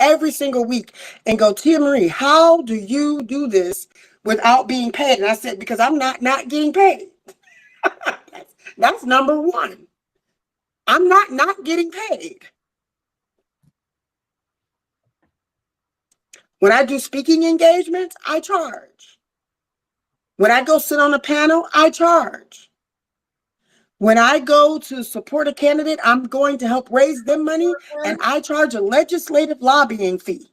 every single week and go, Tia Marie, how do you do this without being paid? And I said, because I'm not getting paid. That's number one. I'm not getting paid. When I do speaking engagements, I charge. When I go sit on a panel, I charge. When I go to support a candidate, I'm going to help raise them money, and I charge a legislative lobbying fee.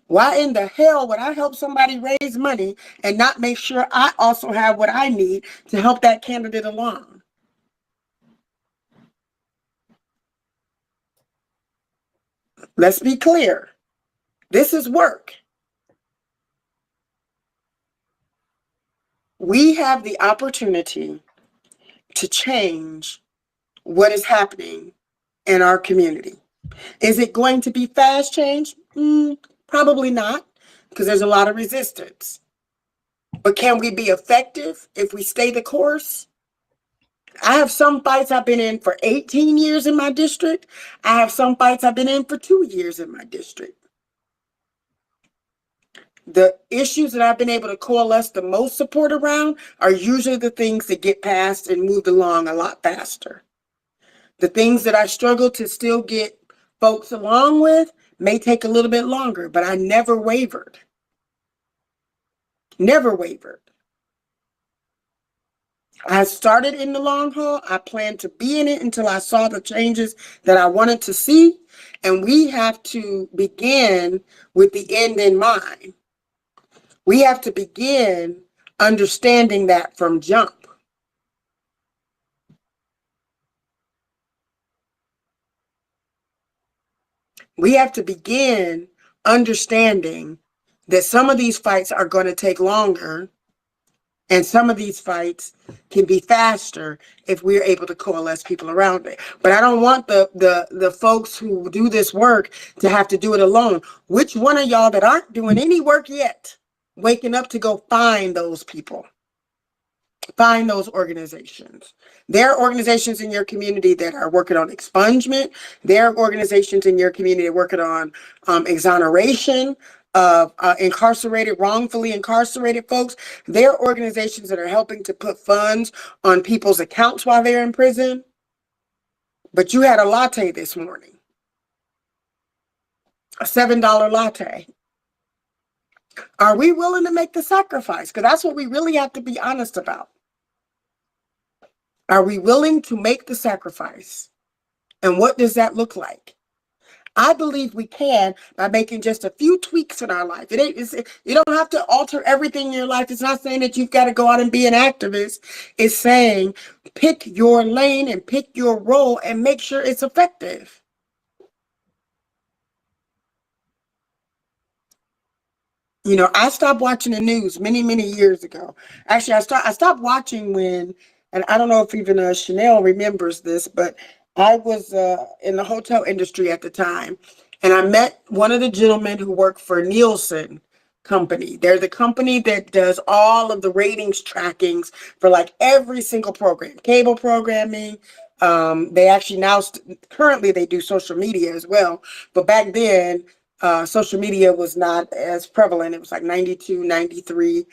Why in the hell would I help somebody raise money and not make sure I also have what I need to help that candidate along? Let's be clear. This is work. We have the opportunity to change what is happening in our community. Is it going to be fast change? Probably not, because there's a lot of resistance. But can we be effective if we stay the course? I have some fights I've been in for 18 years in my district. I have some fights I've been in for 2 years in my district. The issues that I've been able to coalesce the most support around are usually the things that get passed and moved along a lot faster. The things that I struggle to still get folks along with may take a little bit longer, but I never wavered. Never wavered. I started in the long haul. I planned to be in it until I saw the changes that I wanted to see. And we have to begin with the end in mind. We have to begin understanding that from jump. We have to begin understanding that some of these fights are going to take longer, and some of these fights can be faster if we're able to coalesce people around it. But I don't want the folks who do this work to have to do it alone. Which one of y'all that aren't doing any work yet, waking up to go find those people? Find those organizations. There are organizations in your community that are working on expungement. There are organizations in your community working on exoneration of wrongfully incarcerated folks. There are organizations that are helping to put funds on people's accounts while they're in prison. But you had a latte this morning, a $7 latte. Are we willing to make the sacrifice? Because that's what we really have to be honest about. Are we willing to make the sacrifice? And what does that look like? I believe we can by making just a few tweaks in our life. You don't have to alter everything in your life. It's not saying that you've got to go out and be an activist. It's saying pick your lane and pick your role and make sure it's effective. You know, I stopped watching the news many, many years ago. Actually, I stopped watching when, and I don't know if even Chanel remembers this, but I was in the hotel industry at the time, and I met one of the gentlemen who worked for Nielsen Company. They're the company that does all of the ratings trackings for like every single program, cable programming. They actually now currently they do social media as well, but back then social media was not as prevalent. It was like 92, 93,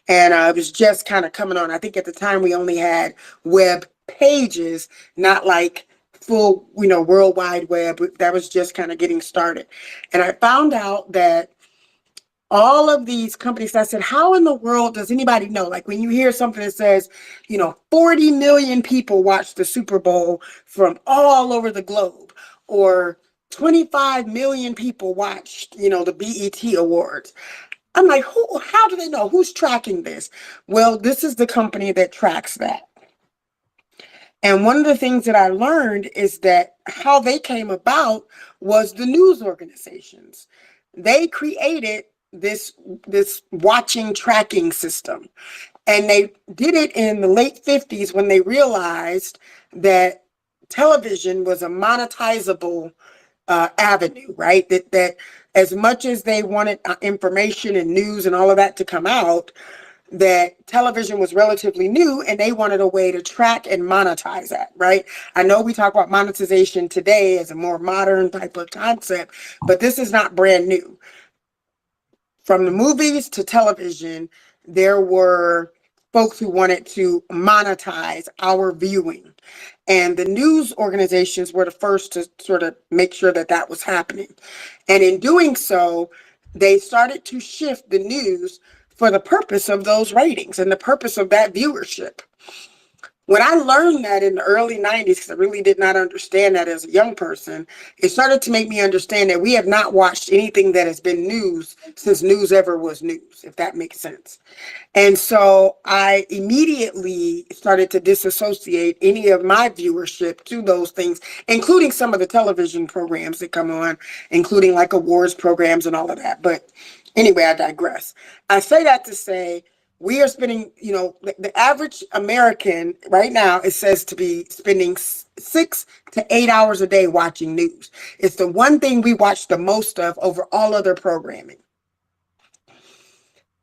and it was just kind of coming on. I think at the time we only had web pages, not like full, World Wide Web. That was just kind of getting started. And I found out that all of these companies, I said, how in the world does anybody know? Like when you hear something that says, 40 million people watch the Super Bowl from all over the globe, or 25 million people watched, the BET Awards. I'm like, how do they know? Who's tracking this? Well, this is the company that tracks that. And one of the things that I learned is that how they came about was the news organizations. They created this watching tracking system. And they did it in the late 50s when they realized that television was a monetizable avenue, right? That as much as they wanted information and news and all of that to come out, that television was relatively new and they wanted a way to track and monetize that, right? I know we talk about monetization today as a more modern type of concept, but this is not brand new. From the movies to television, there were folks who wanted to monetize our viewing. And the news organizations were the first to sort of make sure that that was happening. And in doing so, they started to shift the news for the purpose of those ratings and the purpose of that viewership. When I learned that in the early 90s, because I really did not understand that as a young person, it started to make me understand that we have not watched anything that has been news since news ever was news, if that makes sense. And so I immediately started to disassociate any of my viewership to those things, including some of the television programs that come on, including like awards programs and all of that. But anyway, I digress. I say that to say, we are spending, the average American right now, it says to be spending 6 to 8 hours a day watching news. It's the one thing we watch the most of over all other programming.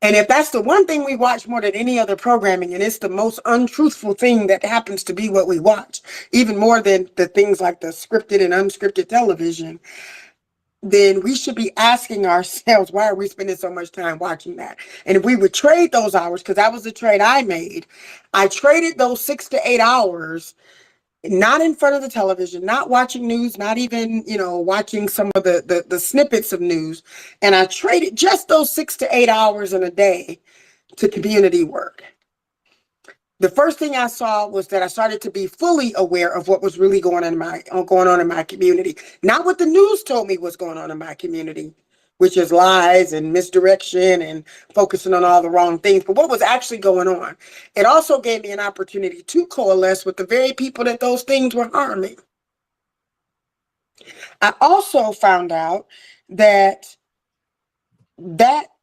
And if that's the one thing we watch more than any other programming, and it's the most untruthful thing that happens to be what we watch, even more than the things like the scripted and unscripted television, then we should be asking ourselves, why are we spending so much time watching that? And if we would trade those hours, because that was the trade I made, I traded those 6 to 8 hours, not in front of the television, not watching news, not even, watching some of the snippets of news. And I traded just those 6 to 8 hours in a day to community work. The first thing I saw was that I started to be fully aware of what was really going on in my community. Not what the news told me was going on in my community, which is lies and misdirection and focusing on all the wrong things, but what was actually going on. It also gave me an opportunity to coalesce with the very people that those things were harming. I also found out that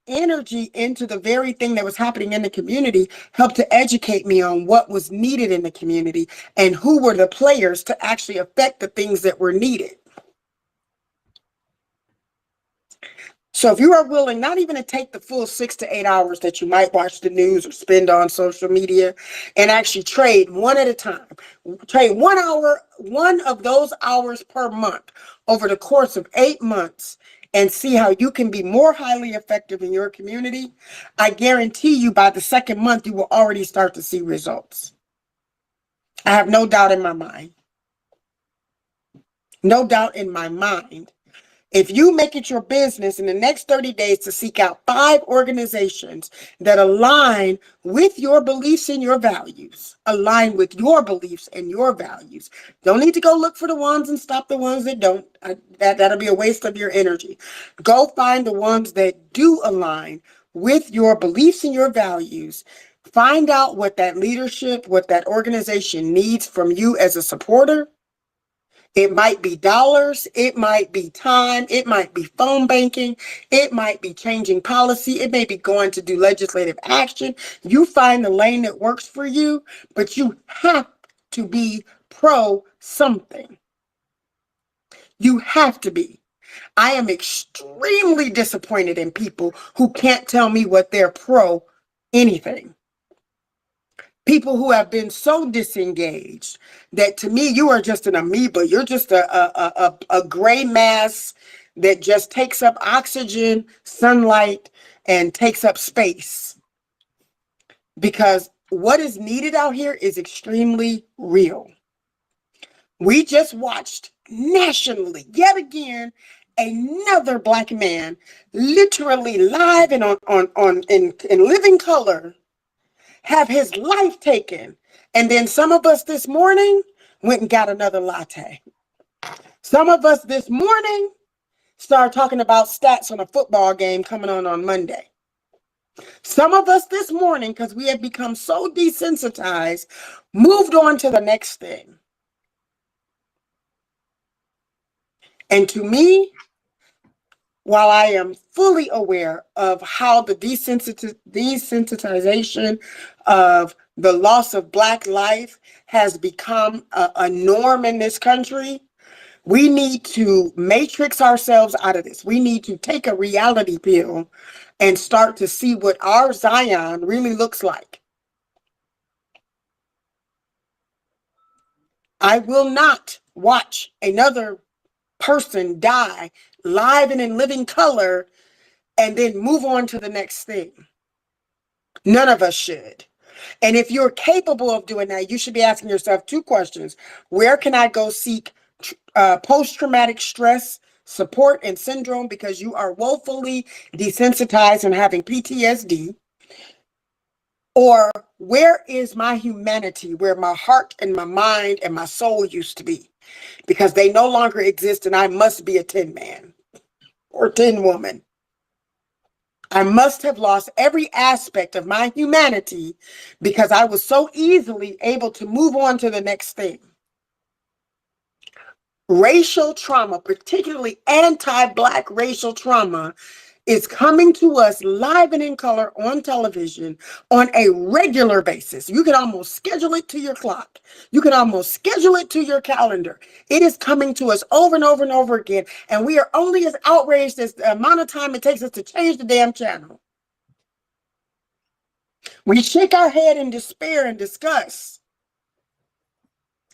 energy into the very thing that was happening in the community helped to educate me on what was needed in the community and who were the players to actually affect the things that were needed. So if you are willing not even to take the full 6 to 8 hours that you might watch the news or spend on social media, and actually trade one at a time, trade 1 hour, one of those hours per month over the course of 8 months, and see how you can be more highly effective in your community, I guarantee you by the second month, you will already start to see results. I have no doubt in my mind. No doubt in my mind. If you make it your business in the next 30 days to seek out 5 organizations that align with your beliefs and your values, align with your beliefs and your values. Don't need to go look for the ones and stop the ones that don't. That'll be a waste of your energy. Go find the ones that do align with your beliefs and your values. Find out what that leadership, what that organization needs from you as a supporter. It might be dollars, it might be time, it might be phone banking, it might be changing policy, it may be going to do legislative action. You find the lane that works for you, but you have to be pro something. You have to be. I am extremely disappointed in people who can't tell me what they're pro anything. People who have been so disengaged that to me, you are just an amoeba. You're just a gray mass that just takes up oxygen, sunlight, and takes up space. Because what is needed out here is extremely real. We just watched nationally, yet again, another Black man literally live and in living color have his life taken. And then some of us this morning went and got another latte. Some of us this morning started talking about stats on a football game coming on Monday. Some of us this morning, because we have become so desensitized, moved on to the next thing. And to me, while I am fully aware of how the desensitization of the loss of Black life has become a norm in this country, we need to matrix ourselves out of this. We need to take a reality pill and start to see what our Zion really looks like. I will not watch another person die live and in living color and then move on to the next thing. None of us should. And if you're capable of doing that, you should be asking yourself two questions. Where can I go seek post-traumatic stress support and syndrome because you are woefully desensitized and having PTSD? Or where is my humanity, where my heart and my mind and my soul used to be? Because they no longer exist and I must be a tin man or tin woman. I must have lost every aspect of my humanity because I was so easily able to move on to the next thing. Racial trauma, particularly anti-Black racial trauma, is coming to us live and in color on television on a regular basis. You can almost schedule it to your clock. You can almost schedule it to your calendar. It is coming to us over and over and over again. And we are only as outraged as the amount of time it takes us to change the damn channel. We shake our head in despair and disgust.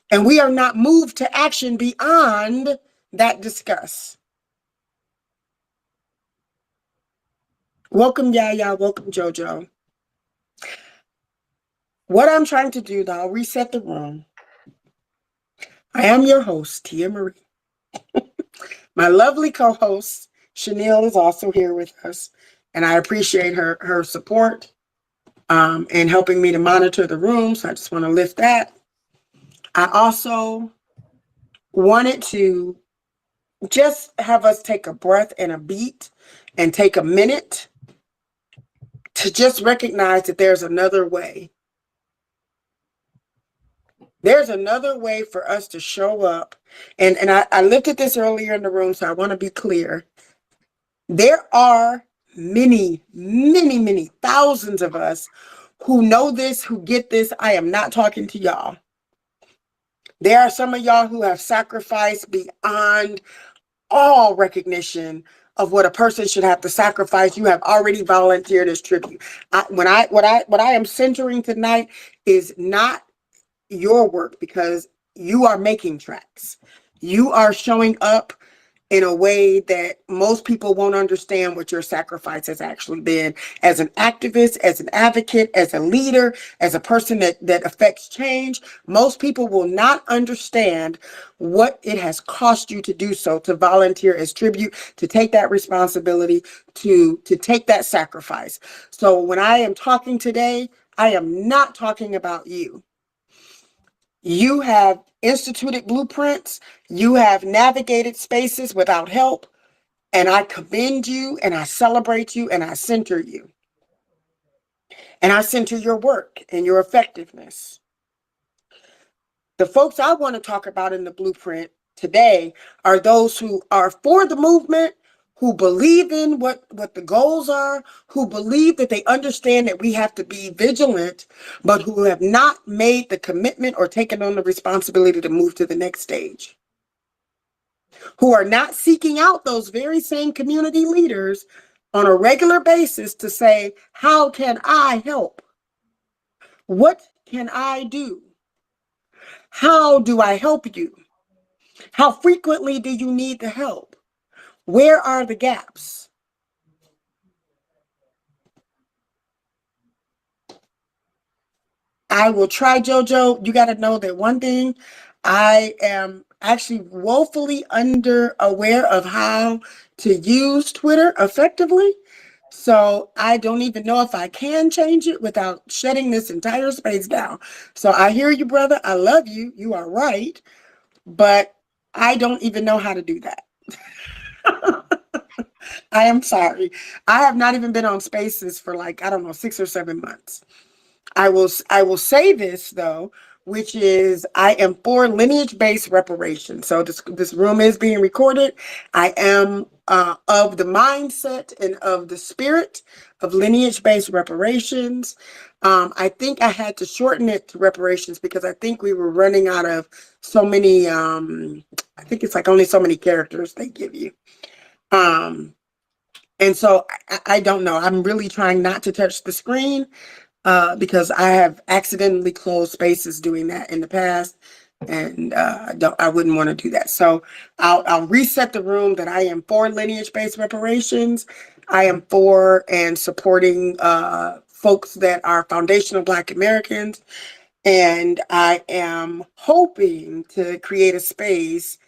And we are not moved to action beyond that disgust. Welcome, Yaya. Welcome, JoJo. What I'm trying to do, though, I'll reset the room. I am your host, Tia Marie. My lovely co-host, Chanel, is also here with us, and I appreciate her support and helping me to monitor the room, so I just want to lift that. I also wanted to just have us take a breath and a beat and take a minute to just recognize that there's another way. There's another way for us to show up. And I looked at this earlier in the room, so I want to be clear. There are many, many, many thousands of us who know this, who get this. I am not talking to y'all. There are some of y'all who have sacrificed beyond all recognition of what a person should have to sacrifice. You have already volunteered as tribute. What I am centering tonight is not your work, because you are making tracks. You are showing up in a way that most people won't understand what your sacrifice has actually been as an activist, as an advocate, as a leader, as a person that affects change. Most people will not understand what it has cost you to do so, to volunteer as tribute, to take that responsibility, to take that sacrifice. So when I am talking today, I am not talking about you. You have instituted blueprints. You have navigated spaces without help. And I commend you, and I celebrate you, and I center you. And I center your work and your effectiveness. The folks I want to talk about in the blueprint today are those who are for the movement, who believe in what the goals are, who believe that they understand that we have to be vigilant, but who have not made the commitment or taken on the responsibility to move to the next stage. Who are not seeking out those very same community leaders on a regular basis to say, how can I help? What can I do? How do I help you? How frequently do you need the help? Where are the gaps? I will try, JoJo. You got to know that one thing, I am actually woefully aware of how to use Twitter effectively. So I don't even know if I can change it without shutting this entire space down. So I hear you, brother. I love you. You are right. But I don't even know how to do that. I am sorry. I have not even been on Spaces for like, I don't know, 6 or 7 months. I will say this though, which is I am for lineage-based reparations. So this room is being recorded. I am of the mindset and of the spirit of lineage-based reparations. I think I had to shorten it to reparations because I think we were running out of so many, I think it's like only so many characters they give you. And so I don't know. I'm really trying not to touch the screen because I have accidentally closed spaces doing that in the past, and I wouldn't want to do that. So I'll reset the room that I am for lineage-based reparations. I am for and supporting folks that are foundational Black Americans, and I am hoping to create a space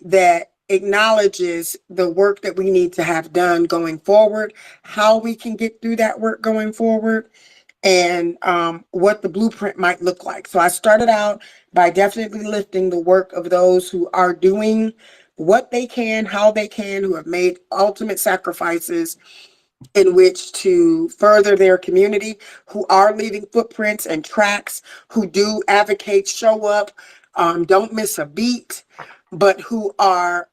that acknowledges the work that we need to have done going forward, how we can get through that work going forward, and what the blueprint might look like. So I started out by definitely lifting the work of those who are doing what they can, how they can, who have made ultimate sacrifices in which to further their community, who are leaving footprints and tracks, who do advocate, show up, don't miss a beat, but who are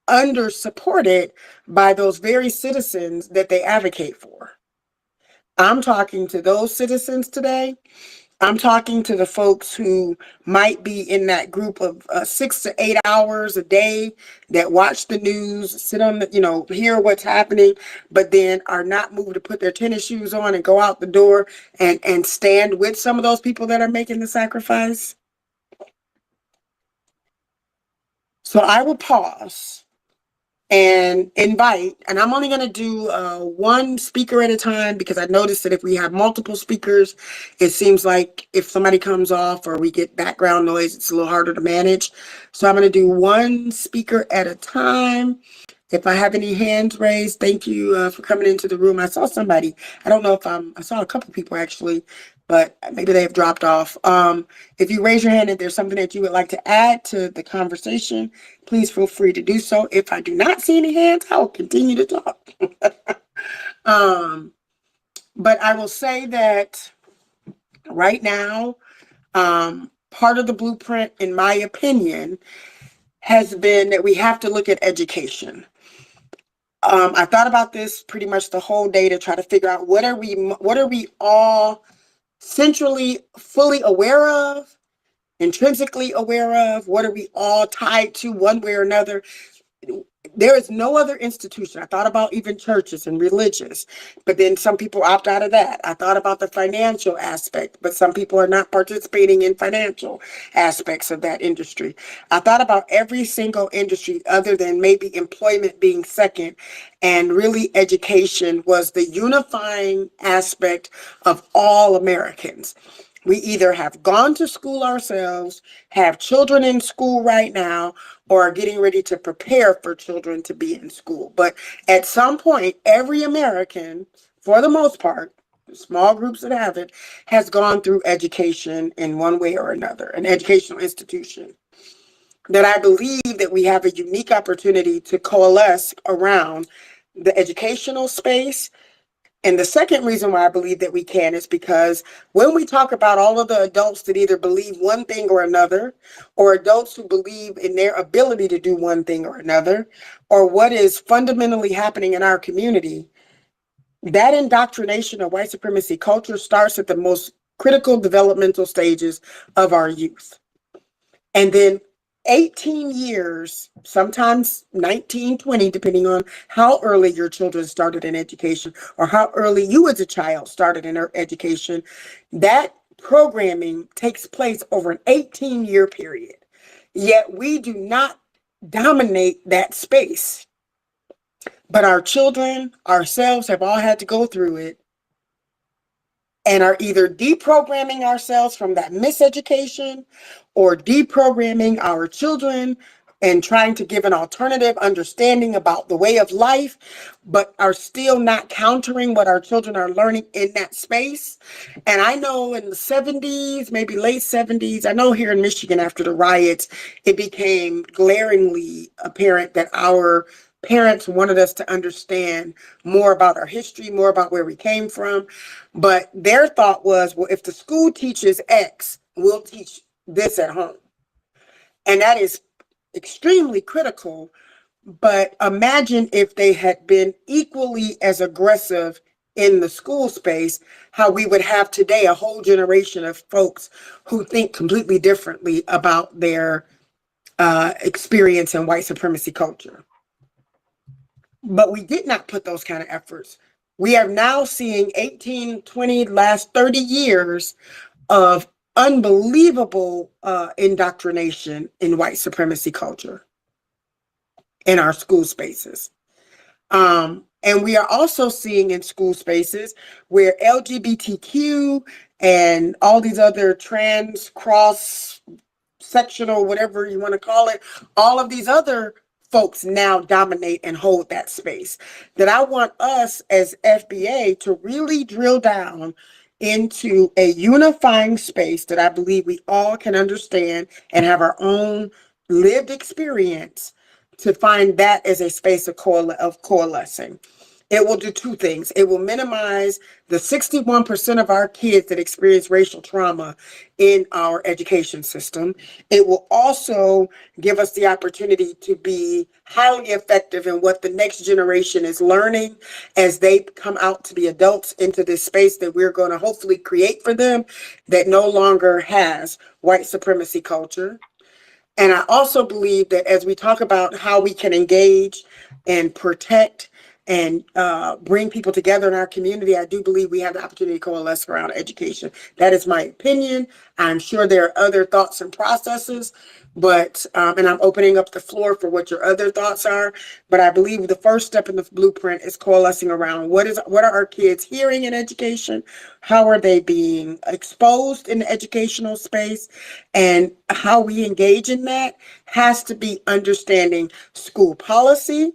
under supported by those very citizens that they advocate for. I'm talking to those citizens today. I'm talking to the folks who might be in that group of 6 to 8 hours a day that watch the news, sit on the, hear what's happening, but then are not moved to put their tennis shoes on and go out the door and stand with some of those people that are making the sacrifice. So I will pause and invite, and I'm only going to do one speaker at a time, because I noticed that if we have multiple speakers, it seems like if somebody comes off or we get background noise, it's a little harder to manage. So I'm going to do one speaker at a time. If I have any hands raised, thank you for coming into the room. I saw somebody. I don't know if I saw a couple people actually, but maybe they have dropped off. If you raise your hand and there's something that you would like to add to the conversation, please feel free to do so. If I do not see any hands, I will continue to talk. But I will say that right now, part of the blueprint, in my opinion, has been that we have to look at education. I thought about this pretty much the whole day to try to figure out what are we all centrally fully aware of, intrinsically aware of, what are we all tied to one way or another. There is no other institution. I thought about even churches and religious, but then some people opt out of that. I thought about the financial aspect, but some people are not participating in financial aspects of that industry. I thought about every single industry other than maybe employment being second, and really education was the unifying aspect of all Americans. We either have gone to school ourselves, have children in school right now, or are getting ready to prepare for children to be in school. But at some point, every American, for the most part, small groups that haven't, has gone through education in one way or another, an educational institution. That I believe that we have a unique opportunity to coalesce around the educational space. And the second reason why I believe that we can is because when we talk about all of the adults that either believe one thing or another, or adults who believe in their ability to do one thing or another, or what is fundamentally happening in our community, that indoctrination of white supremacy culture starts at the most critical developmental stages of our youth. And then 18 years, sometimes 19, 20, depending on how early your children started in education or how early you as a child started in education, that programming takes place over an 18-year period. Yet we do not dominate that space. But our children, ourselves, have all had to go through it and are either deprogramming ourselves from that miseducation or deprogramming our children and trying to give an alternative understanding about the way of life, but are still not countering what our children are learning in that space. And I know in the 70s, maybe late 70s, I know here in Michigan after the riots, it became glaringly apparent that our parents wanted us to understand more about our history, more about where we came from. But their thought was, well, if the school teaches X, we'll teach this at home. And that is extremely critical. But imagine if they had been equally as aggressive in the school space, how we would have today a whole generation of folks who think completely differently about their experience in white supremacy culture. but we did not put those kind of efforts. We are now seeing 18, 20, last 30 years of unbelievable indoctrination in white supremacy culture in our school spaces. And we are also seeing in school spaces where LGBTQ and all these other trans, cross sectional, whatever you want to call it, all of these other folks now dominate and hold that space. That I want us as FBA to really drill down into a unifying space that I believe we all can understand and have our own lived experience, to find that as a space of coalescing. It will do two things. It will minimize the 61% of our kids that experience racial trauma in our education system. It will also give us the opportunity to be highly effective in what the next generation is learning as they come out to be adults into this space that we're going to hopefully create for them, that no longer has white supremacy culture. And I also believe that as we talk about how we can engage and protect and bring people together in our community, I do believe we have the opportunity to coalesce around education. That is my opinion. I'm sure there are other thoughts and processes, but and I'm opening up the floor for what your other thoughts are. But I believe the first step in the blueprint is coalescing around what are our kids hearing in education, how are they being exposed in the educational space, and how we engage in that has to be understanding school policy,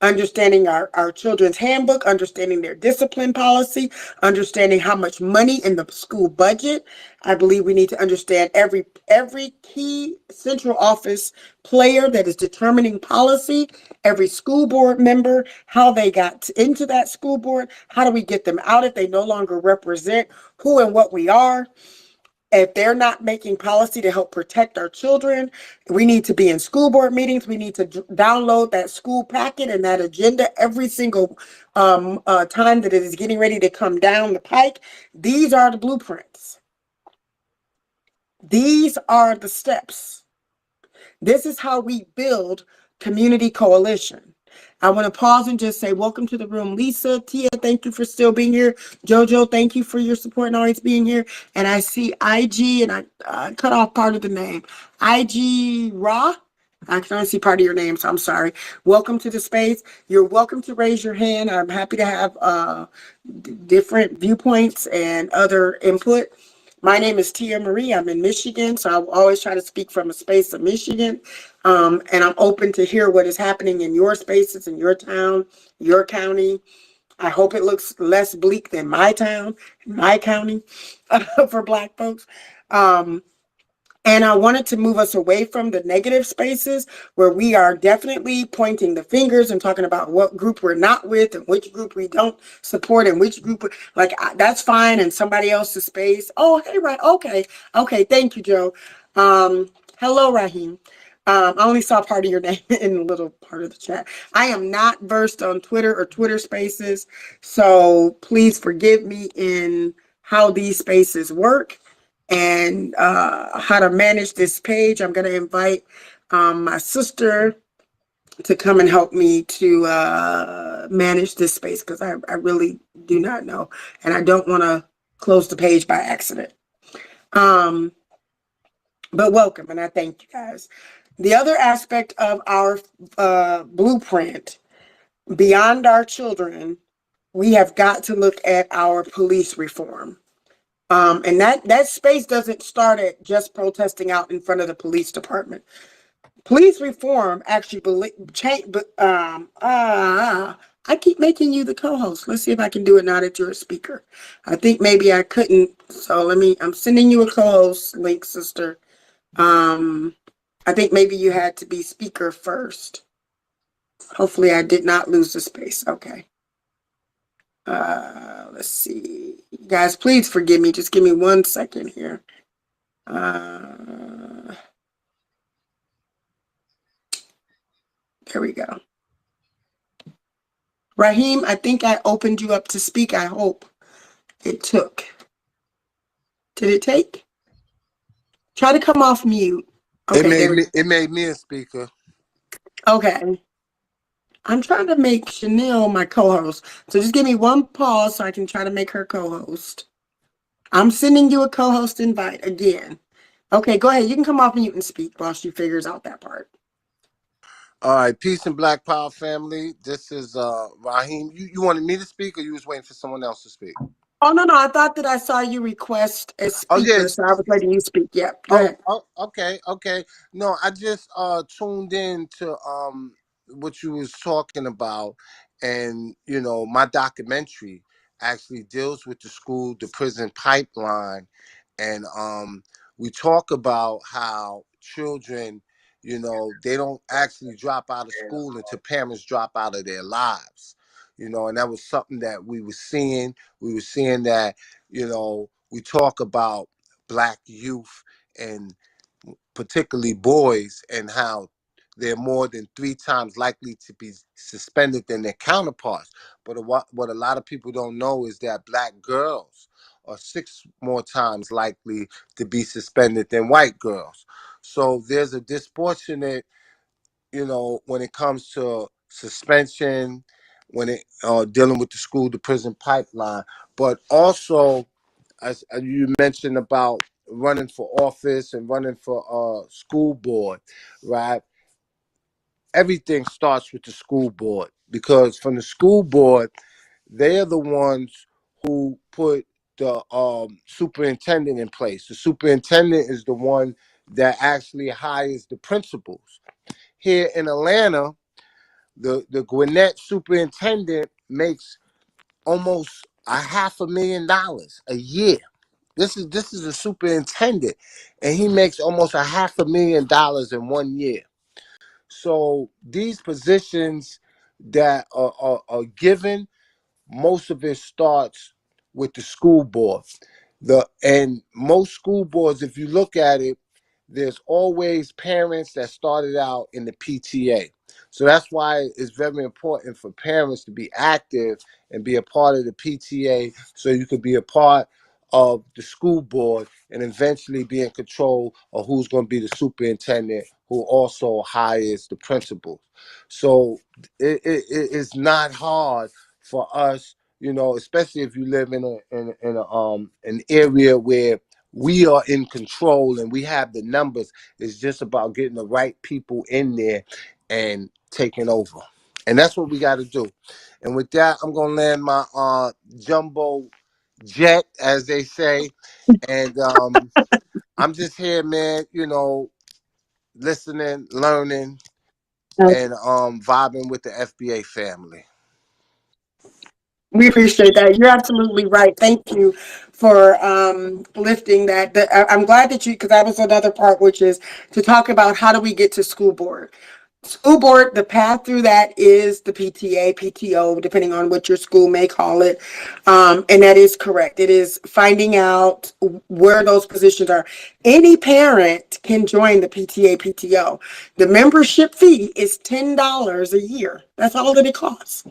understanding our children's handbook, understanding their discipline policy, understanding how much money in the school budget. I believe we need to understand every key central office player that is determining policy, every school board member, how they got into that school board, how do we get them out if they no longer represent who and what we are. If they're not making policy to help protect our children, we need to be in school board meetings. We need to download that school packet and that agenda every single time that it is getting ready to come down the pike. These are the blueprints. These are the steps. This is how we build community coalition. I want to pause and just say welcome to the room. Lisa, Tia, thank you for still being here. Jojo, thank you for your support and always being here. And I see IG, and I cut off part of the name. IG Ra. I can only see part of your name, so I'm sorry. Welcome to the space. You're welcome to raise your hand. I'm happy to have different viewpoints and other input. My name is Tia Marie. I'm in Michigan, so I will always try to speak from a space of Michigan. And I'm open to hear what is happening in your spaces, in your town, your county. I hope it looks less bleak than my town, my county, for Black folks. And I wanted to move us away from the negative spaces where we are definitely pointing the fingers and talking about what group we're not with and which group we don't support and which group, that's fine, in somebody else's space. Oh, hey, right. Okay. Thank you, Joe. Hello, Raheem. I only saw part of your name in a little part of the chat. I am not versed on Twitter or Twitter spaces, so please forgive me in how these spaces work and how to manage this page. I'm going to invite my sister to come and help me to manage this space, because I really do not know, and I don't want to close the page by accident. But welcome, and I thank you guys. The other aspect of our blueprint, beyond our children, we have got to look at our police reform. And that space doesn't start at just protesting out in front of the police department. Police reform actually I keep making you the co-host. Let's see if I can do it now that you're a speaker. I think maybe I couldn't. So I'm sending you a co-host link, sister. I think maybe you had to be speaker first. Hopefully I did not lose the space. Okay. Let's see. Guys, please forgive me. Just give me 1 second here. There we go. Raheem, I think I opened you up to speak. I hope it took. Did it take? Try to come off mute. Okay, it made me a speaker. Okay. I'm trying to make Chanel my co-host. So just give me one pause so I can try to make her co-host. I'm sending you a co-host invite again. Okay, go ahead. You can come off mute and speak while she figures out that part. All right, peace and Black Power family. This is Raheem. You wanted me to speak, or you was waiting for someone else to speak? Oh, no, no. I thought that I saw you request a Oh speaker, yes. so I was letting you speak. Yep, go Oh, ahead. oh, okay, okay. No, I just tuned in to what you was talking about, and my documentary actually deals with the school to prison pipeline, and we talk about how children, they don't actually drop out of school until parents drop out of their lives. And that was something that we were seeing. We were seeing that, we talk about Black youth and particularly boys, and how they're more than 3 times likely to be suspended than their counterparts. But what a lot of people don't know is that Black girls are 6 more times likely to be suspended than white girls. So there's a disproportionate, when it comes to suspension, when it dealing with the school to prison pipeline, but also as you mentioned about running for office and running for school board, right? Everything starts with the school board, because from the school board, they're the ones who put the superintendent in place. The superintendent is the one that actually hires the principals. Here in Atlanta, the Gwinnett superintendent makes almost $500,000 a year. This is a superintendent, and he makes almost $500,000 in 1 year. So these positions that are given, most of it starts with the school board. And most school boards, if you look at it, there's always parents that started out in the PTA. So that's why it's very important for parents to be active and be a part of the PTA, so you could be a part of the school board and eventually be in control of who's going to be the superintendent, who also hires the principals. So it's not hard for us, especially if you live in an area where we are in control and we have the numbers. It's just about getting the right people in there and taking over. And that's what we got to do. And with that, I'm going to land my jumbo jet, as they say. And I'm just here, man, listening, learning, and vibing with the FBA family. We appreciate that. You're absolutely right. Thank you for lifting that. I'm glad that because that was another part, which is to talk about how do we get to school board. School board, the path through that is the PTA, PTO, depending on what your school may call it. And that is correct. It is finding out where those positions are. Any parent can join the PTA, PTO. The membership fee is $10 a year. That's all that it costs.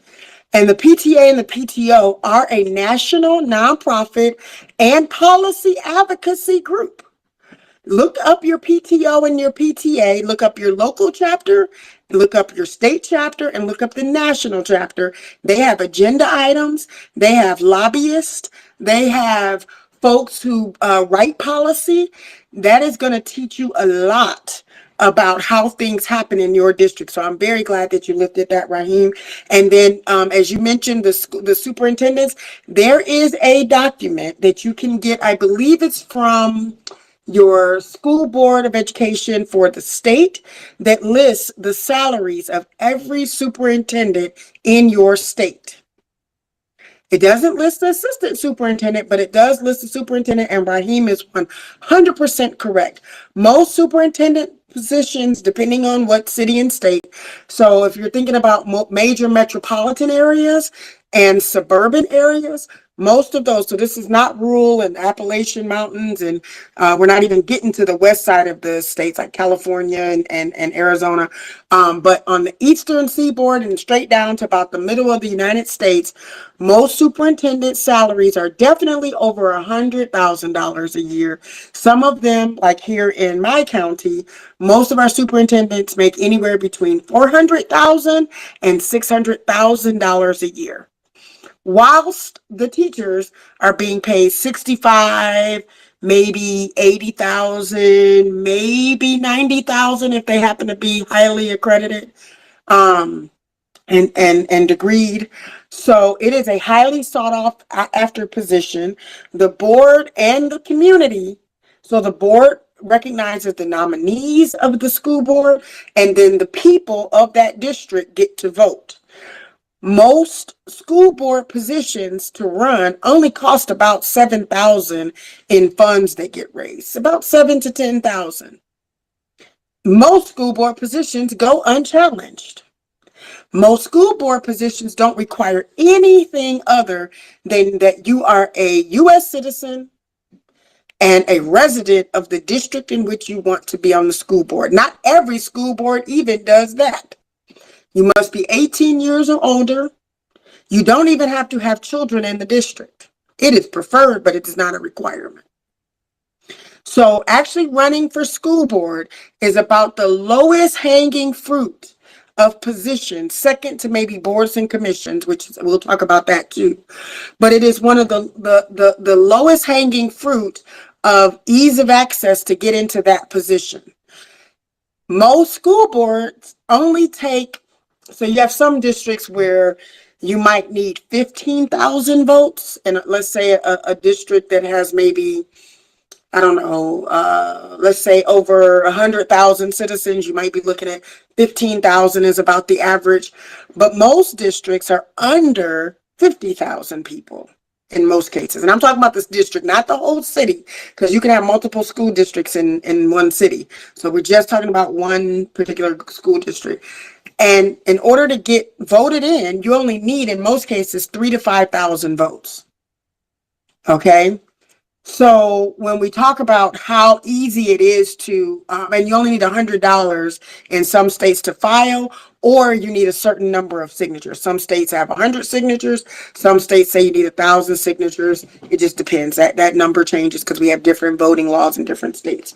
And the PTA and the PTO are a national nonprofit and policy advocacy group. Look up your PTO and your PTA, look up your local chapter, look up your state chapter, and look up the national chapter. They have agenda items, they have lobbyists, they have folks who write policy. That is going to teach you a lot about how things happen in your district. So I'm very glad that you lifted that, Raheem. And then, as you mentioned, the superintendents, there is a document that you can get. I believe it's from your school board of education for the state that lists the salaries of every superintendent in your state. It doesn't list the assistant superintendent, but it does list the superintendent, and Raheem is 100% correct. Most superintendent positions, depending on what city and state. So if you're thinking about major metropolitan areas and suburban areas, Most of those, so this is not rural and Appalachian Mountains, and we're not even getting to the west side of the states like California and Arizona. But on the eastern seaboard and straight down to about the middle of the United States, most superintendent salaries are definitely over $100,000 a year. Some of them, like here in my county, most of our superintendents make anywhere between $400,000 and $600,000 a year, whilst the teachers are being paid 65, maybe 80,000, maybe 90,000 if they happen to be highly accredited and degreed. So it is a highly sought after position. The board and the community, so the board recognizes the nominees of the school board, and then the people of that district get to vote. Most school board positions to run only cost about $7,000 in funds that get raised, about $7,000 to $10,000. Most school board positions go unchallenged. Most school board positions don't require anything other than that you are a U.S. citizen and a resident of the district in which you want to be on the school board. Not every school board even does that. You must be 18 years or older. You don't even have to have children in the district. It is preferred, but it is not a requirement. So actually running for school board is about the lowest hanging fruit of positions, second to maybe boards and commissions, which we'll talk about that too. But it is one of the lowest hanging fruit of ease of access to get into that position. Most school boards only take, so you have some districts where you might need 15,000 votes. And let's say a district that has maybe, I don't know, let's say over 100,000 citizens, you might be looking at 15,000 is about the average. But most districts are under 50,000 people in most cases. And I'm talking about this district, not the whole city, because you can have multiple school districts in one city. So we're just talking about one particular school district. And in order to get voted in, you only need, in most cases, 3,000 to 5,000 votes. Okay. So when we talk about how easy it is to, and you only need $100 in some states to file, or you need a certain number of signatures. Some states have 100 signatures. Some states say you need 1,000 signatures. It just depends. That number changes because we have different voting laws in different states.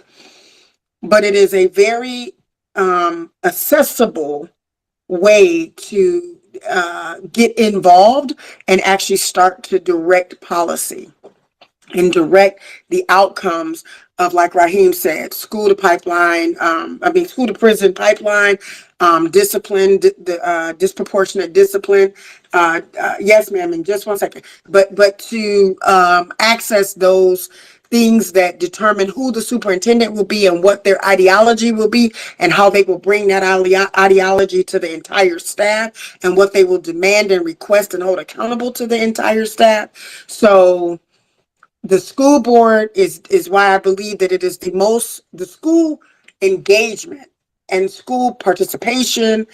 But it is a very accessible way to get involved and actually start to direct policy and direct the outcomes of, like Raheem said, school to pipeline, school to prison pipeline, discipline, disproportionate discipline. Yes, ma'am, in just one second. But to access those things that determine who the superintendent will be and what their ideology will be and how they will bring that ideology to the entire staff and what they will demand and request and hold accountable to the entire staff. So the school board is why I believe that it is the school engagement and school participation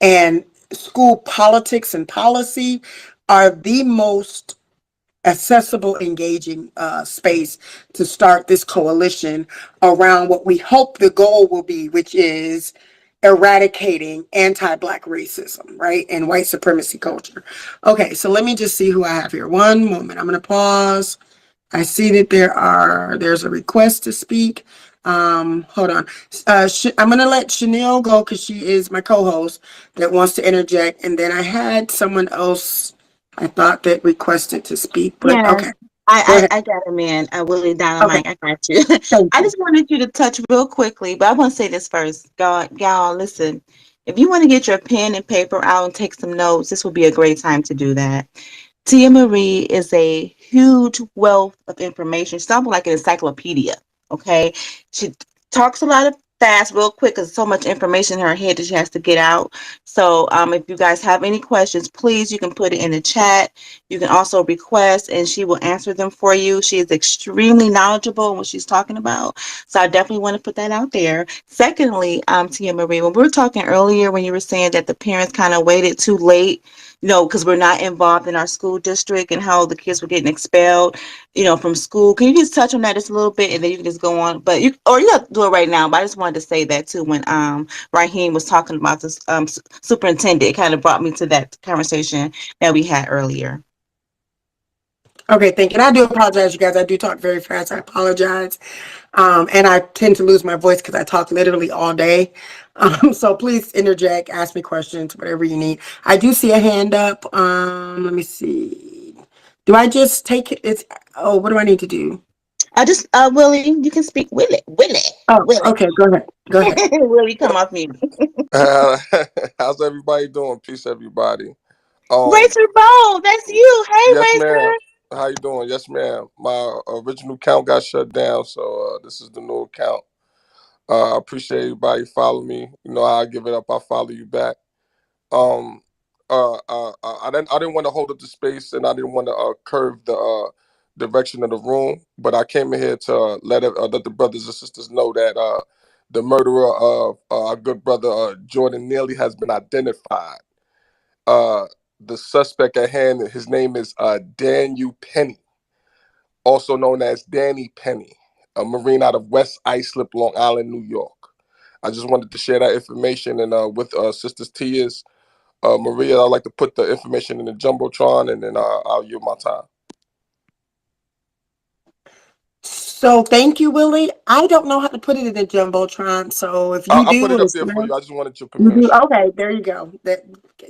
and school politics and policy are the most accessible, engaging space to start this coalition around what we hope the goal will be, which is eradicating anti-Black racism, right? And white supremacy culture. Okay, so let me just see who I have here. One moment, I'm going to pause. I see that there's a request to speak. Hold on. I'm going to let Chanel go because she is my co-host that wants to interject. And then I had someone else I thought that requested to speak, but Yeah, okay. I got him in. Willie Dynamite, I got you. I just wanted you to touch real quickly, but I want to say this first. Y'all, listen. If you want to get your pen and paper out and take some notes, this would be a great time to do that. Tia Marie is a huge wealth of information. She's almost like an encyclopedia. Okay, she talks a lot of fast, real quick, because so much information in her head that she has to get out. So if you guys have any questions, please, you can put it in the chat. You can also request, and she will answer them for you. She is extremely knowledgeable in what she's talking about. So I definitely want to put that out there. Secondly, Tia Marie, when we were talking earlier, when you were saying that the parents kind of waited too late because we're not involved in our school district and how the kids were getting expelled, from school. Can you just touch on that just a little bit, and then you can just go on? But you have to do it right now. But I just wanted to say that too. When Raheem was talking about this superintendent, it kind of brought me to that conversation that we had earlier. Okay, thank you. And I do apologize, you guys. I do talk very fast. I apologize. And I tend to lose my voice because I talk literally all day. So please interject, ask me questions, whatever you need. I do see a hand up. Let me see. Do I just take it? What do I need to do? I just, Willie, you can speak. Willie. Oh, okay, go ahead. Go ahead. Willie, come off mute. How's everybody doing? Peace, everybody. Razor Bow, that's you. Hey, Yes, Razor. ma'am. How you doing? Yes, ma'am. My original account got shut down, so this is the new account. I appreciate everybody following me. You know, I give it up, I follow you back. Um, I didn't want to hold up the space, and I didn't want to curve the direction of the room, but I came in here to let the brothers and sisters know that the murderer of our good brother Jordan Neely has been identified. Uh, the suspect at hand, his name is Daniel Penny, also known as Danny Penny, a Marine out of West Islip, Long Island, New York. I just wanted to share that information, and with Sisters Tia's, Maria, I'd like to put the information in the Jumbotron, and then I'll yield my time. So thank you, Willie. I don't know how to put it in the Jumbotron, so if you I'll do, put it up it's there for nice. you. I just wanted your You do? permission. Okay, there you go.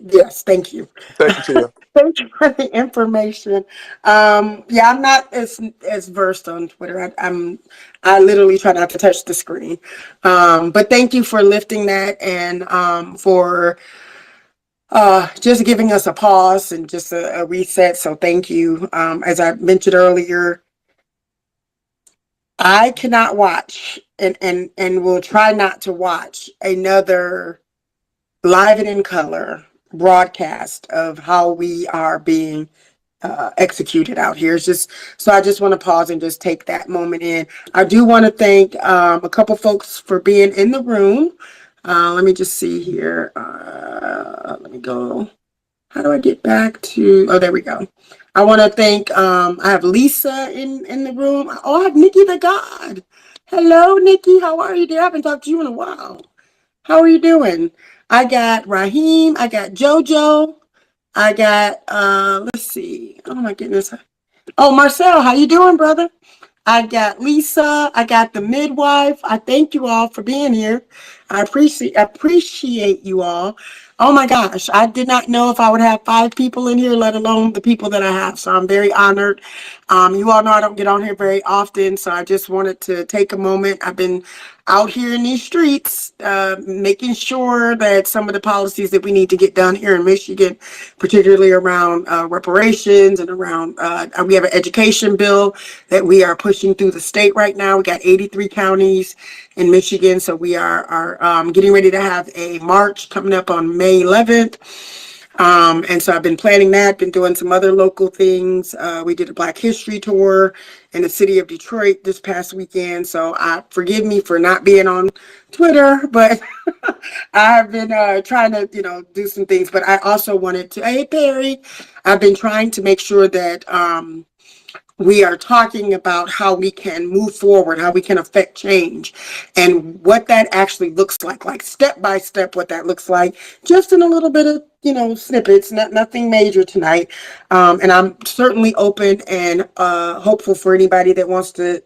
Yes, thank you. Thank you, Tia. Thank you for the information. Yeah, I'm not as versed on Twitter. I literally try not to touch the screen. But thank you for lifting that and for just giving us a pause and just a reset. So thank you. As I mentioned earlier, I cannot watch and will try not to watch another live and in color broadcast of how we are being executed out here. It's just so I just want to pause and just take that moment in. I do want to thank a couple folks for being in the room. Let me just see here. Let me go. How do I get back to? Oh, there we go. I want to thank. I have Lisa in the room. Oh, I have Nikki the God. Hello, Nikki. How are you, dear? I haven't talked to you in a while. How are you doing? I got Raheem. I got JoJo. I got, let's see. Oh my goodness. Oh, Marcel, how you doing, brother? I got Lisa. I got the midwife. I thank you all for being here. I appreciate you all. Oh my gosh, I did not know if I would have 5 people in here, let alone the people that I have. So I'm very honored. You all know I don't get on here very often, so I just wanted to take a moment. I've been out here in these streets, making sure that some of the policies that we need to get done here in Michigan, particularly around reparations and around, we have an education bill that we are pushing through the state right now. We got 83 counties in Michigan, so we are getting ready to have a march coming up on May 11th. And so I've been planning that, been doing some other local things. We did a Black History tour in the city of Detroit this past weekend. So forgive me for not being on Twitter, but I've been trying to, do some things. But I also wanted to, hey, Perry, I've been trying to make sure that we are talking about how we can move forward, how we can affect change, and what that actually looks like step by step, what that looks like, just in a little bit of, snippets, nothing major tonight. And I'm certainly open and hopeful for anybody that wants to,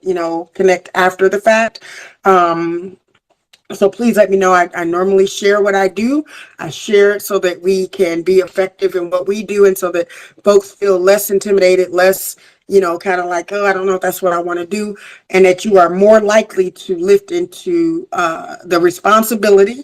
connect after the fact. So please let me know. I normally share what I do. I share it so that we can be effective in what we do, and so that folks feel less intimidated, less, kind of like, oh, I don't know if that's what I want to do, and that you are more likely to lift into the responsibility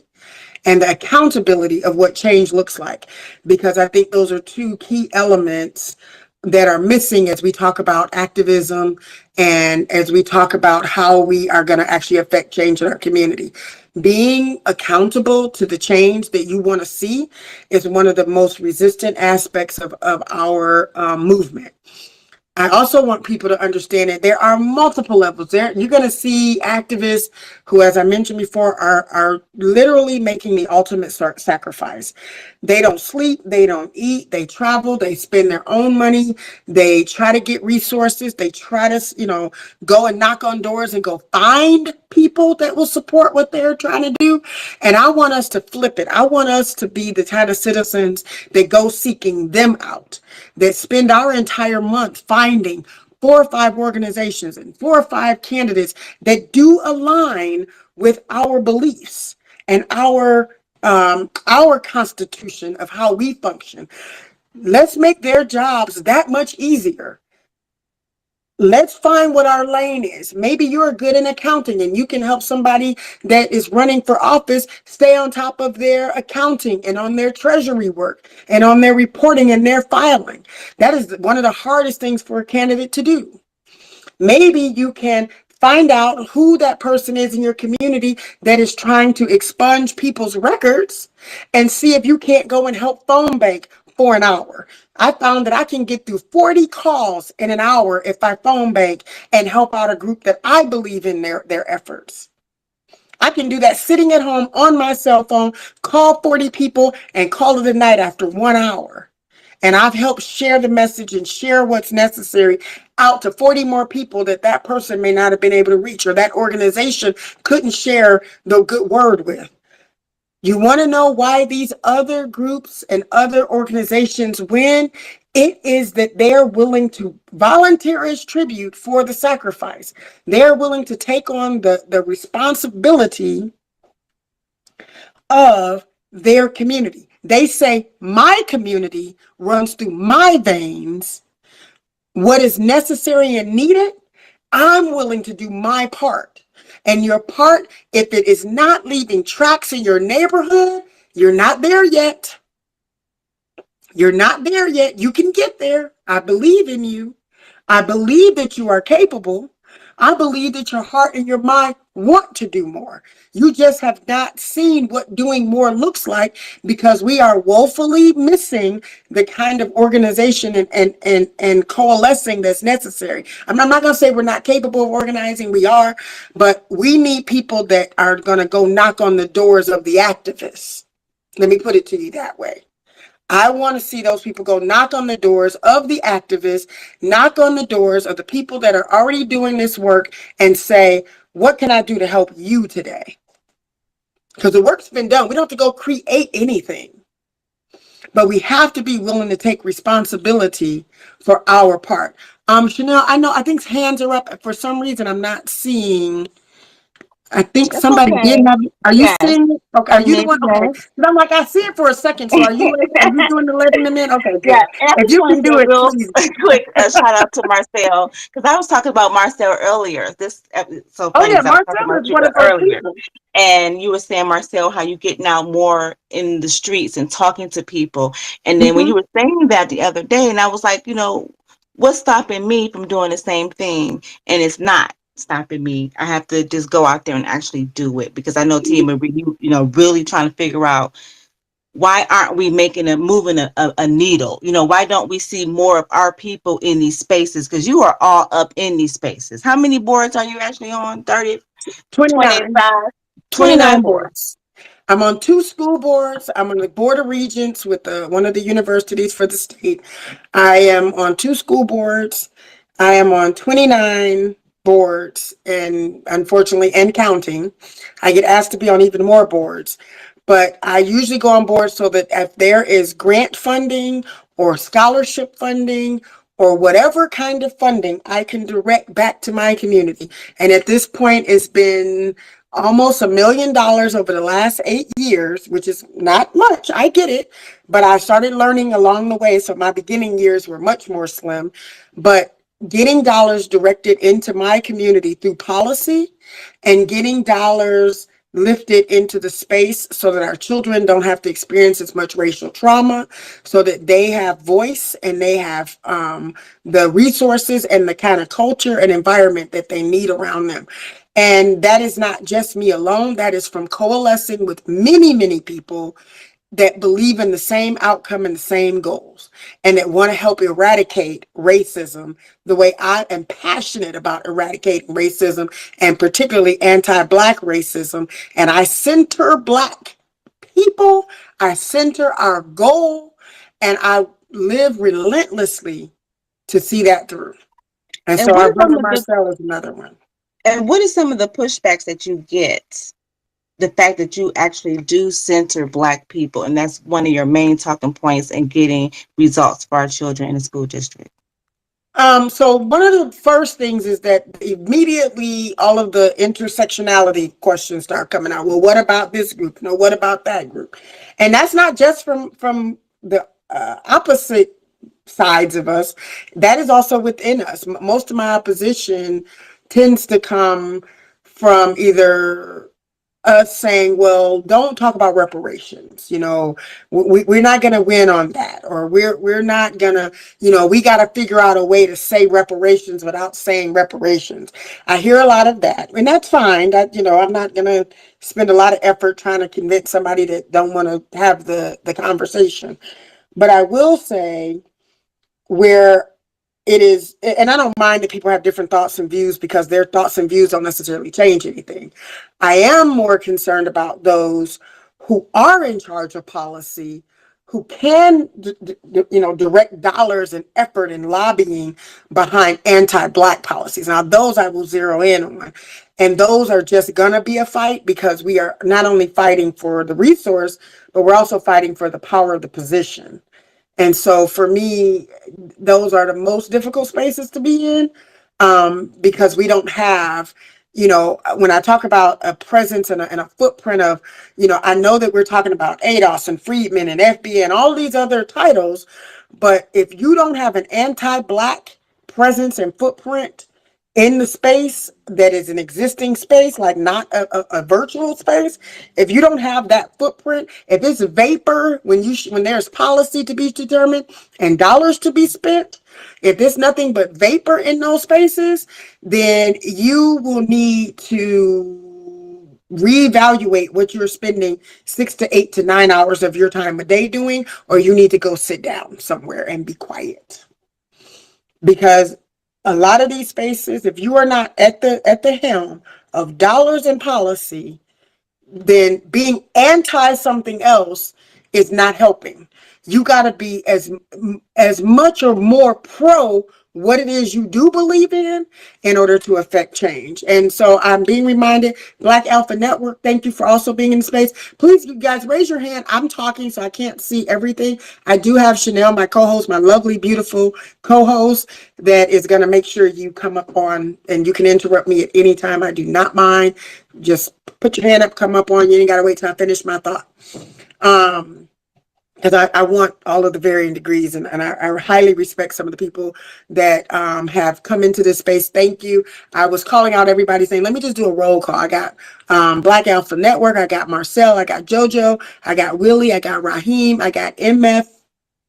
and the accountability of what change looks like. Because I think those are 2 key elements that are missing as we talk about activism and as we talk about how we are going to actually affect change in our community. Being accountable to the change that you want to see is one of the most resistant aspects of our movement. I also want people to understand that there are multiple levels there. You're going to see activists who, as I mentioned before, are literally making the ultimate sacrifice. They don't sleep, they don't eat, they travel, they spend their own money, they try to get resources, they try to, go and knock on doors and go find people that will support what they're trying to do. And I want us to flip it. I want us to be the kind of citizens that go seeking them out, that spend our entire month finding 4 or 5 organizations and 4 or 5 candidates that do align with our beliefs and our constitution of how we function. Let's make their jobs that much easier. Let's find what our lane is. Maybe you're good in accounting and you can help somebody that is running for office stay on top of their accounting and on their treasury work and on their reporting and their filing. That is one of the hardest things for a candidate to do. Maybe you can find out who that person is in your community that is trying to expunge people's records and see if you can't go and help phone bank for an hour. I found that I can get through 40 calls in an hour if I phone bank and help out a group that I believe in their efforts. I can do that sitting at home on my cell phone, call 40 people and call it a night after 1 hour. And I've helped share the message and share what's necessary out to 40 more people that person may not have been able to reach or that organization couldn't share the good word with. You want to know why these other groups and other organizations win? It is that they're willing to volunteer as tribute for the sacrifice. They're willing to take on the responsibility of their community. They say, my community runs through my veins. What is necessary and needed, I'm willing to do my part. And your part, if it is not leaving tracks in your neighborhood, you're not there yet. You're not there yet. You can get there. I believe in you. I believe that you are capable. I believe that your heart and your mind want to do more. You just have not seen what doing more looks like because we are woefully missing the kind of organization and coalescing that's necessary. I'm not going to say we're not capable of organizing. We are, but we need people that are going to go knock on the doors of the activists. Let me put it to you that way. I want to see those people go knock on the doors of the activists, knock on the doors of the people that are already doing this work and say, what can I do to help you today? Because the work's been done. We don't have to go create anything. But we have to be willing to take responsibility for our part. Chanel, I think hands are up. For some reason, I'm not seeing. I think That's somebody okay. did have. Are you Yes. seeing it? Okay. Are you the one? Okay. Yes. 'Cause I'm like, I see it for a second. So are you doing the letting them in? Okay, good. Yeah, and I If just you want can to do say it, real please. quick shout out to Marcel because I was talking about Marcel earlier. This so Oh funny yeah, 'cause I was talking Marcel about is you one of those earlier, people. and you were saying Marcel how you getting out more in the streets and talking to people, and then when you were saying that the other day, and I was like, what's stopping me from doing the same thing? And it's not stopping me. I have to just go out there and actually do it because I know Tia Marie, really trying to figure out why aren't we moving a needle? Why don't we see more of our people in these spaces? Because you are all up in these spaces. How many boards are you actually on? 30, 29. 25, 29 29 boards. boards. I'm on 2 school boards. I'm on the Board of Regents with one of the universities for the state. I am on 2 school boards. I am on 29 boards and unfortunately, and counting. I get asked to be on even more boards, but I usually go on board so that if there is grant funding or scholarship funding or whatever kind of funding, I can direct back to my community. And at this point, it's been almost $1 million over the last 8 years, which is not much. I get it, but I started learning along the way. So my beginning years were much more slim, but getting dollars directed into my community through policy and getting dollars lifted into the space so that our children don't have to experience as much racial trauma, so that they have voice and they have the resources and the kind of culture and environment that they need around them. And that is not just me alone. That is from coalescing with many, many people that believe in the same outcome and the same goals and that want to help eradicate racism the way I am passionate about eradicating racism and particularly anti-Black racism. And I center Black people, our center, our goal, and I live relentlessly to see that through. And And so what our are some brother of the Marcel is another one. and what are some of the pushbacks that you get? The fact that you actually do center Black people, and that's one of your main talking points in getting results for our children in the school district. So one of the first things is that immediately all of the intersectionality questions start coming out. Well, what about this group? No, what about that group? And that's not just from the opposite sides of us. That is also within us. Most of my opposition tends to come from either us saying, well, don't talk about reparations. We're not going to win on that, or we're not going to, we got to figure out a way to say reparations without saying reparations. I hear a lot of that, and that's fine. That, I'm not going to spend a lot of effort trying to convince somebody that don't want to have the conversation. But I will say where it is, and I don't mind that people have different thoughts and views, because their thoughts and views don't necessarily change anything. I am more concerned about those who are in charge of policy, who can, direct dollars and effort and lobbying behind anti-Black policies. Now, those I will zero in on. And those are just going to be a fight, because we are not only fighting for the resource, but we're also fighting for the power of the position. And so for me, those are the most difficult spaces to be in, because we don't have, when I talk about a presence and a footprint of, I know that we're talking about ADOS and Freedmen and FBA and all these other titles, but if you don't have an anti-Black presence and footprint in the space that is an existing space, like not a virtual space, if you don't have that footprint, if it's vapor when there's policy to be determined and dollars to be spent, if there's nothing but vapor in those spaces, then you will need to reevaluate what you're spending 6 to 8 to 9 hours of your time a day doing, or you need to go sit down somewhere and be quiet. Because a lot of these spaces, if you are not at the helm of dollars and policy, then being anti something else is not helping. You got to be as much or more pro what it is you do believe in order to affect change. And so I'm being reminded, Black Alpha Network, thank you for also being in the space. Please, you guys, raise your hand. I'm talking, so I can't see everything. I do have Chanel, my co-host, my lovely, beautiful co-host, that is going to make sure you come up on, and you can interrupt me at any time. I do not mind. Just put your hand up, come up on. You ain't got to wait till I finish my thought. Because I want all of the varying degrees, and I highly respect some of the people that have come into this space. Thank you. I was calling out everybody saying, let me just do a roll call. I got Black Alpha Network, I got Marcel, I got JoJo, I got Willie, I got Raheem, I got MF.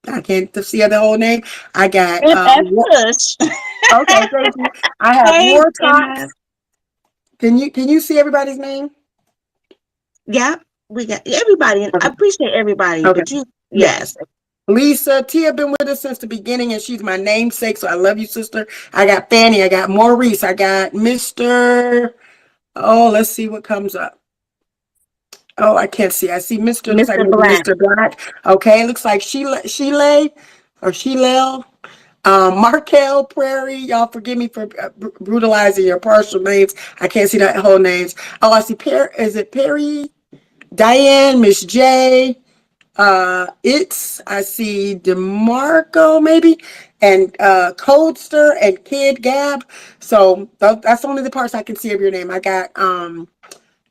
I can't see the whole name. I got Push. okay, thank you. I have Hey, War Talks. Can you see everybody's name? Yeah, we got everybody. Okay. I appreciate everybody, Okay. but you, yes. Lisa, Tia been with us since the beginning, and she's my namesake, so I love you, sister. I got Fanny, I got Maurice, I got Mr. Oh, let's see what comes up. Oh, I can't see. I see Mr. Looks like Black. Mr. Black. Okay, looks like Sheila or Sheila. Markel Prairie, y'all forgive me for brutalizing your partial names. I can't see that whole names. Oh, I see is it Perry? Diane, Miss J. I see DeMarco maybe, and Codester and Kid Gab. So that's only the parts I can see of your name. I got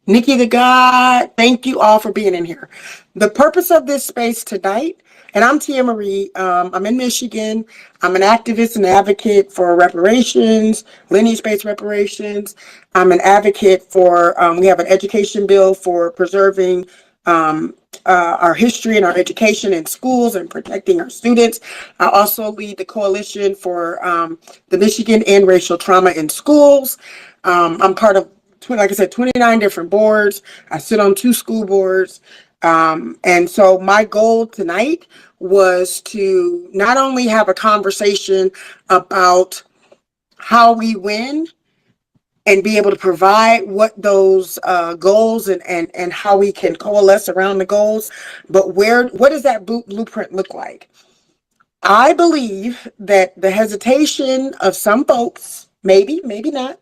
Nikki the God. Thank you all for being in here. The purpose of this space tonight, and I'm Tia Marie. I'm in Michigan. I'm an activist and advocate for reparations, lineage-based reparations. I'm an advocate for, we have an education bill for preserving our history and our education in schools and protecting our students. I also lead the coalition for the Michigan End Racial Trauma in Schools. I'm part of, like I said, 29 different boards. I sit on 2 school boards. And so my goal tonight was to not only have a conversation about how we win, and be able to provide what those goals and how we can coalesce around the goals. But what does that blueprint look like? I believe that the hesitation of some folks, maybe not,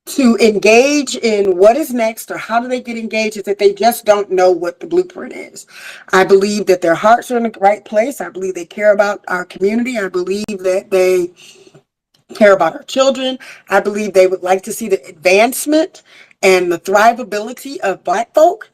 to engage in what is next or how do they get engaged is that they just don't know what the blueprint is. I believe that their hearts are in the right place. I believe they care about our community. I believe that they care about our children. I believe they would like to see the advancement and the thrivability of Black folk.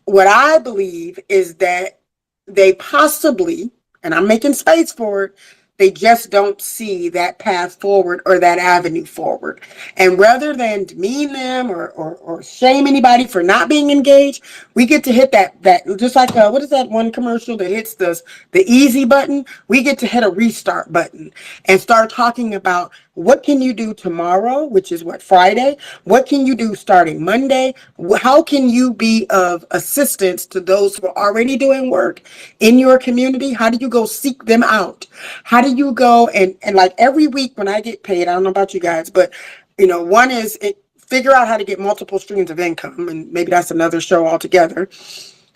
What I believe is that they possibly, and I'm making space for it, they just don't see that path forward or that avenue forward. And rather than demean them or shame anybody for not being engaged, we get to hit that just like what is that one commercial that hits the easy button? We get to hit a restart button and start talking about what can you do tomorrow, which is what, Friday? What can you do starting Monday? How can you be of assistance to those who are already doing work in your community? How do you go seek them out? How do you go and like every week when I get paid, I don't know about you guys, but one is figure out how to get multiple streams of income, and maybe that's another show altogether.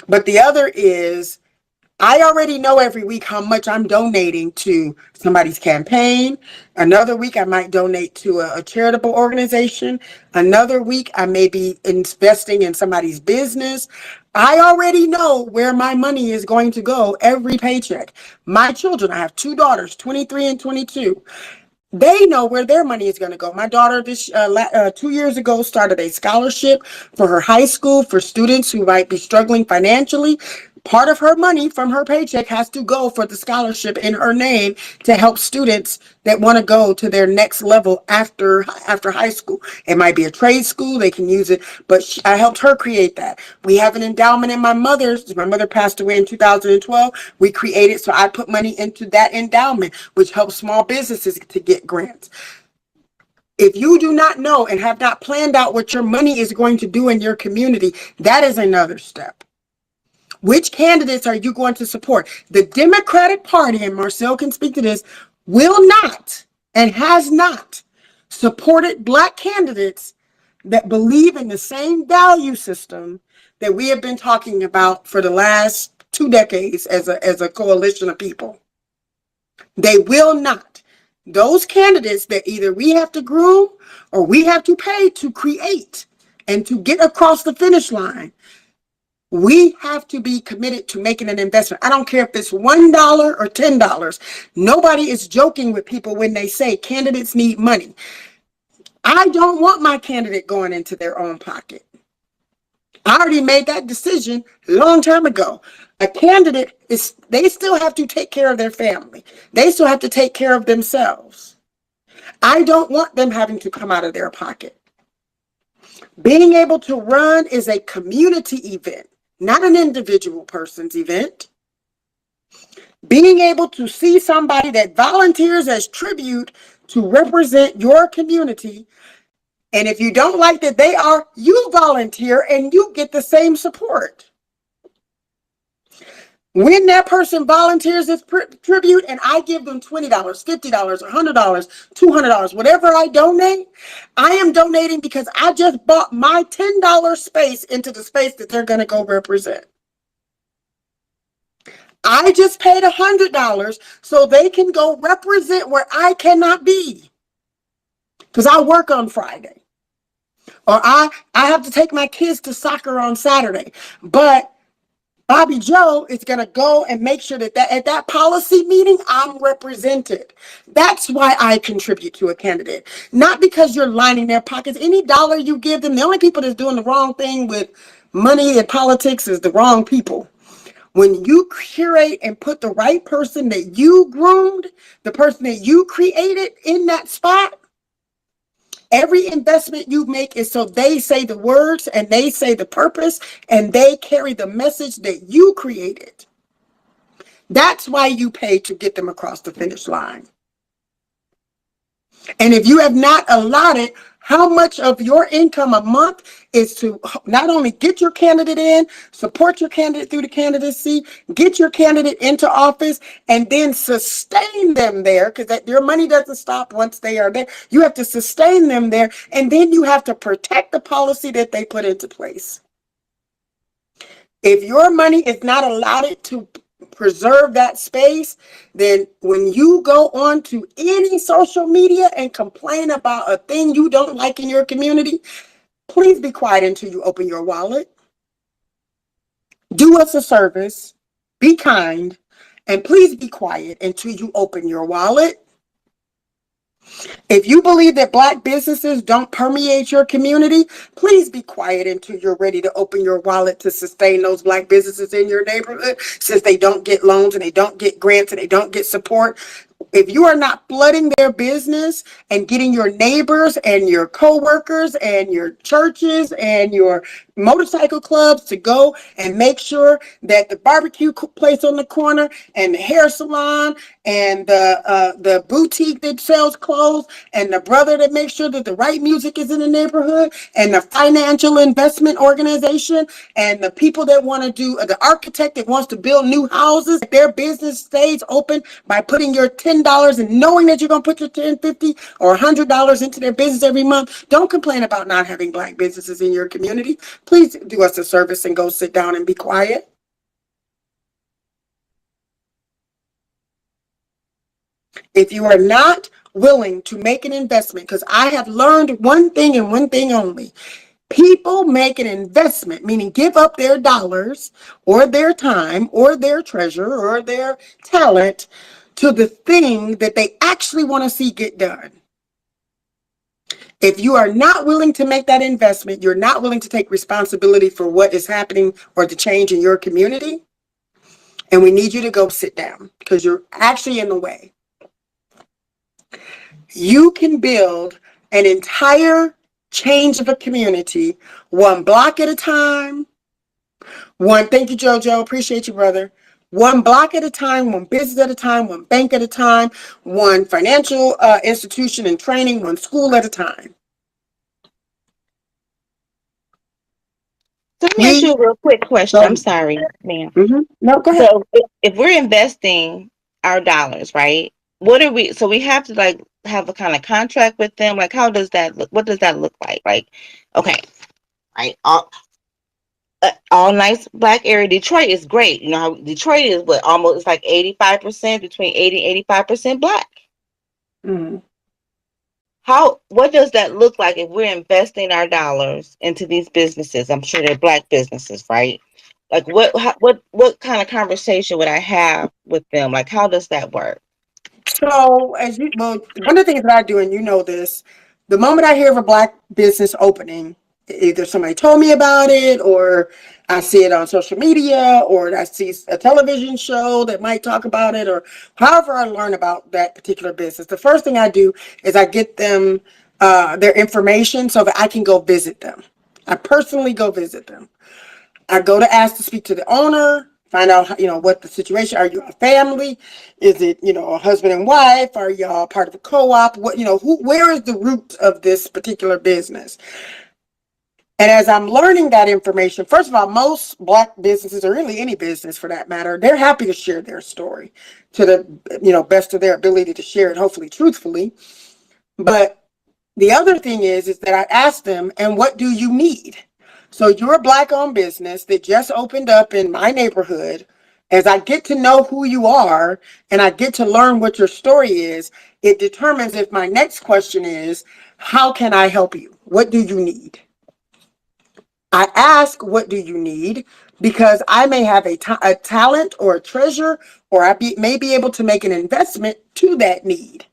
But the other is I already know every week how much I'm donating to somebody's campaign. Another week, I might donate to a charitable organization. Another week, I may be investing in somebody's business. I already know where my money is going to go every paycheck. My children, I have 2 daughters, 23 and 22. They know where their money is going to go. My daughter 2 years ago started a scholarship for her high school for students who might be struggling financially. Part of her money from her paycheck has to go for the scholarship in her name to help students that want to go to their next level after high school. It might be a trade school, they can use it, but I helped her create that. We have an endowment in my mother passed away in 2012. We created, so I put money into that endowment, which helps small businesses to get grants. If you do not know and have not planned out what your money is going to do in your community, that is another step. Which candidates are you going to support? The Democratic Party, and Marcel can speak to this, will not and has not supported Black candidates that believe in the same value system that we have been talking about for the last 2 decades as a coalition of people. They will not. Those candidates that either we have to groom or we have to pay to create and to get across the finish line, we have to be committed to making an investment. I don't care if it's $1 or $10. Nobody is joking with people when they say candidates need money. I don't want my candidate going into their own pocket. I already made that decision a long time ago. A candidate they still have to take care of their family. They still have to take care of themselves. I don't want them having to come out of their pocket. Being able to run is a community event, not an individual person's event. Being able to see somebody that volunteers as tribute to represent your community, and if you don't like that they are, you volunteer and you get the same support. When that person volunteers as tribute and I give them $20, $50, $100, $200, whatever I donate, I am donating because I just bought my $10 space into the space that they're going to go represent. I just paid $100 so they can go represent where I cannot be because I work on Friday or I have to take my kids to soccer on Saturday, but Bobby Joe is going to go and make sure that at that policy meeting, I'm represented. That's why I contribute to a candidate. Not because you're lining their pockets. Any dollar you give them, the only people that's doing the wrong thing with money and politics is the wrong people. When you curate and put the right person that you groomed, the person that you created in that spot, every investment you make is so they say the words and they say the purpose and they carry the message that you created. That's why you pay to get them across the finish line. And if you have not allotted How much of your income a month is to not only get your candidate in, support your candidate through the candidacy, get your candidate into office, and then sustain them there, because your money doesn't stop once they are there. You have to sustain them there, and then you have to protect the policy that they put into place. If your money is not allotted to preserve that space, then when you go on to any social media and complain about a thing you don't like in your community, please be quiet until you open your wallet. Do us a service, be kind, and please be quiet until you open your wallet. If you believe that Black businesses don't permeate your community, please be quiet until you're ready to open your wallet to sustain those Black businesses in your neighborhood, since they don't get loans and they don't get grants and they don't get support. If you are not flooding their business and getting your neighbors and your coworkers and your churches and your motorcycle clubs to go and make sure that the barbecue place on the corner and the hair salon and the boutique that sells clothes and the brother that makes sure that the right music is in the neighborhood and the financial investment organization and the people that want to do the architect that wants to build new houses, their business stays open by putting your $10 and knowing that you're going to put your $10, $50, or $100 into their business every month. Don't complain about not having Black businesses in your community. Please do us a service and go sit down and be quiet. If you are not willing to make an investment, because I have learned one thing and one thing only. People make an investment, meaning give up their dollars or their time or their treasure or their talent to the thing that they actually want to see get done. If you are not willing to make that investment, you're not willing to take responsibility for what is happening or the change in your community, and we need you to go sit down because you're actually in the way. You can build an entire change of a community one block at a time. Thank you, JoJo. Appreciate you, brother. One block at a time, one business at a time, one bank at a time, one financial institution and training, one school at a time. So let me ask you a real quick question. I'm sorry, ma'am. No, go ahead. So if we're investing our dollars, right? So we have to like have a kind of contract with them. Like, how does that look? What does that look like? Like, okay, right. All nice Black area. Detroit is great. You know how Detroit is almost, it's like 85%, between 80 and 85% Black. Mm-hmm. What does that look like if we're investing our dollars into these businesses? I'm sure they're Black businesses, right? Like what kind of conversation would I have with them? Like, how does that work? So one of the things that I do, and you know this, the moment I hear of a Black business opening, either somebody told me about it, or I see it on social media, or I see a television show that might talk about it, or however I learn about that particular business, the first thing I do is I get them their information so that I can go visit them. I personally go visit them. I go to ask to speak to the owner, find out, what the situation. Are you a family? Is it, a husband and wife? Are y'all part of a co-op? Where is the root of this particular business? And as I'm learning that information, first of all, most Black businesses, or really any business for that matter, they're happy to share their story to the, best of their ability to share it, hopefully truthfully. But the other thing is that I ask them, and what do you need? So you're a Black-owned business that just opened up in my neighborhood. As I get to know who you are and I get to learn what your story is, it determines if my next question is, how can I help you? What do you need? I ask, what do you need? Because I may have a talent or a treasure, or I may be able to make an investment to that need.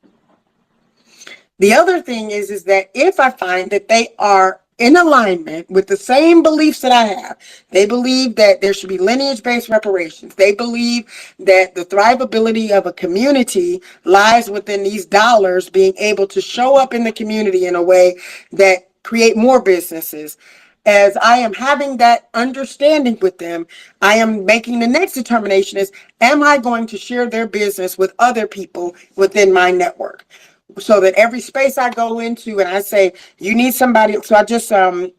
The other thing is that if I find that they are in alignment with the same beliefs that I have, they believe that there should be lineage-based reparations. They believe that the thrivability of a community lies within these dollars being able to show up in the community in a way that create more businesses. As I am having that understanding with them, I am making the next determination is, am I going to share their business with other people within my network? so that every space I go into and I say, you need somebody. So I just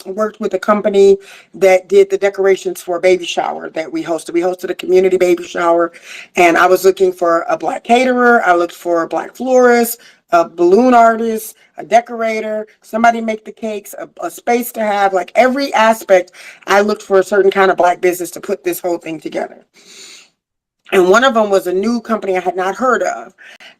worked with a company that did the decorations for a baby shower that we hosted. We hosted a community baby shower, and I was looking for a Black caterer. I looked for a Black florist, a balloon artist, a decorator, somebody make the cakes, a space to have, like every aspect. I looked for a certain kind of Black business to put this whole thing together. And one of them was a new company I had not heard of.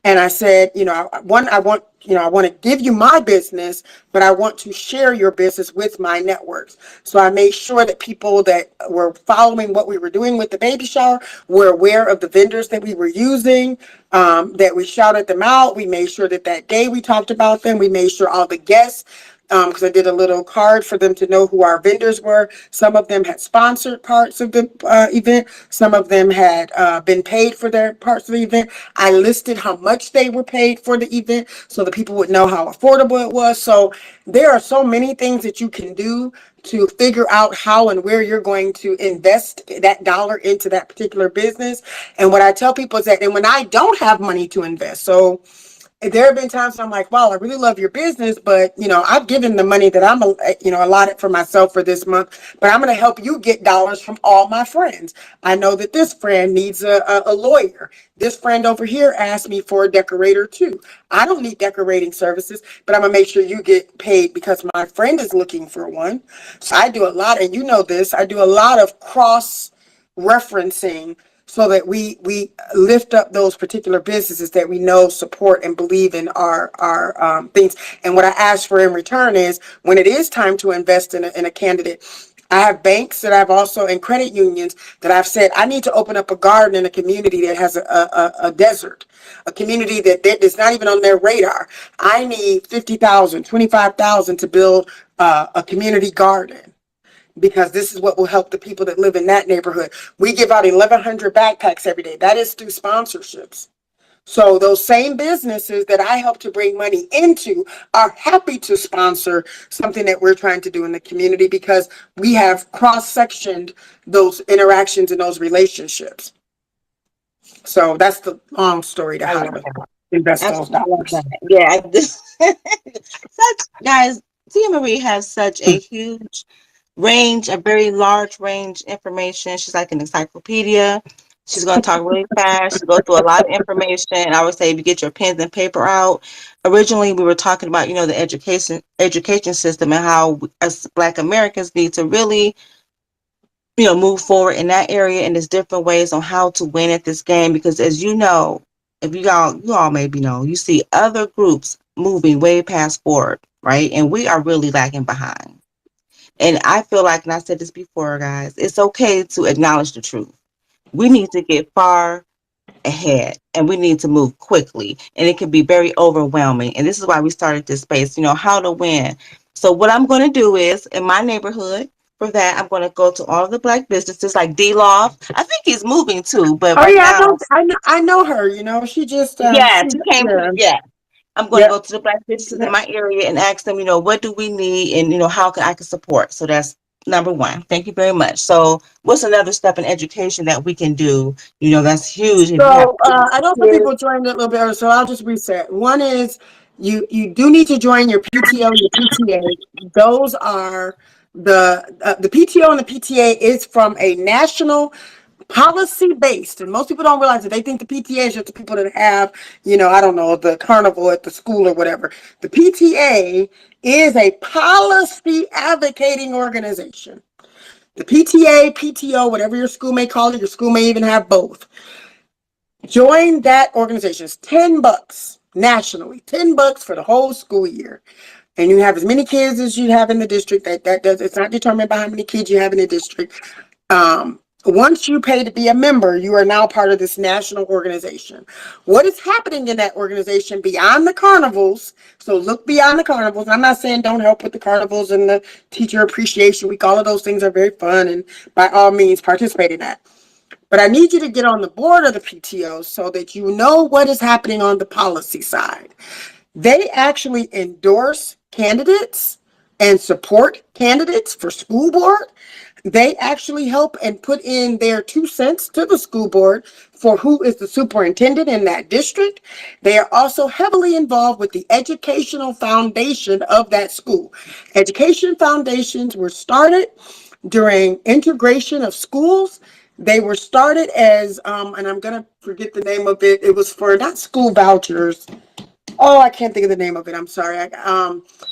And I said, I want to give you my business, but I want to share your business with my networks. So I made sure that people that were following what we were doing with the baby shower were aware of the vendors that we were using, that we shouted them out. We made sure that day we talked about them. We made sure all the guests, because I did a little card for them to know who our vendors were. Some of them had sponsored parts of the event. Some of them had been paid for their parts of the event. I listed how much they were paid for the event so the people would know how affordable it was. So there are so many things that you can do to figure out how and where you're going to invest that dollar into that particular business. And what I tell people is that, and when I don't have money to invest, so there have been times when I'm like, wow, I really love your business, but I've given the money that I'm allotted for myself for this month, but I'm going to help you get dollars from all my friends. I know that this friend needs a lawyer. This friend over here asked me for a decorator too. I don't need decorating services, but I'm going to make sure you get paid because my friend is looking for one. So I do a lot, and this, I do a lot of cross referencing so that we lift up those particular businesses that we know support and believe in our things. And what I ask for in return is when it is time to invest in a candidate, I have banks that I've also, and credit unions that I've said, I need to open up a garden in a community that has a desert, a community that is not even on their radar. I need $50,000, $25,000 to build a community garden, because this is what will help the people that live in that neighborhood. We give out 1,100 backpacks every day. That is through sponsorships. So those same businesses that I help to bring money into are happy to sponsor something that we're trying to do in the community, because we have cross-sectioned those interactions and those relationships. So that's the long story to how to invest those dollars. Yeah. Guys, Tia Marie has such a huge range, a very large range information. She's like an encyclopedia. She's going to talk really fast. She goes through a lot of information. I would say if you get your pens and paper out. Originally, we were talking about, the education system and how as Black Americans need to really, move forward in that area. And there's different ways on how to win at this game. Because as you know, if you all maybe know, you see other groups moving way past forward, right? And we are really lagging behind. And I feel like, and I said this before, guys, it's okay to acknowledge the truth. We need to get far ahead and we need to move quickly. And it can be very overwhelming. And this is why we started this space, how to win. So what I'm going to do is, in my neighborhood, for that, I'm going to go to all the Black businesses like D-Loft. I think he's moving too, but I know her. She just she came. I'm going to go to the Black businesses in my area and ask them, what do we need and, how I can support. So that's number one. Thank you very much. So what's another step in education that we can do? That's huge. So I know some people joined it a little bit early, so I'll just reset. One is you do need to join your PTO, your PTA. Those are the PTO and the PTA is from a national policy based, and most people don't realize that. They think the PTA is just the people that have, I don't know, the carnival at the school or whatever. The PTA is a policy advocating organization. The PTA, PTO, whatever your school may call it, your school may even have both. Join that organization. It's $10 nationally, $10 for the whole school year. And you have as many kids as you have in the district. It's not determined by how many kids you have in the district. Once you pay to be a member, you are now part of this national organization. What is happening in that organization beyond the carnivals? So look beyond the carnivals. I'm not saying don't help with the carnivals and the teacher appreciation week. All of those things are very fun, and by all means participate in that. But I need you to get on the board of the PTO so that you know what is happening on the policy side. They actually endorse candidates and support candidates for school board. They actually help and put in their 2 cents to the school board for who is the superintendent in that district. They are also heavily involved with the educational foundation of that school. Education foundations were started during integration of schools. They were started as, and I'm going to forget the name of it. It was for not school vouchers. Oh, I can't think of the name of it. I'm sorry.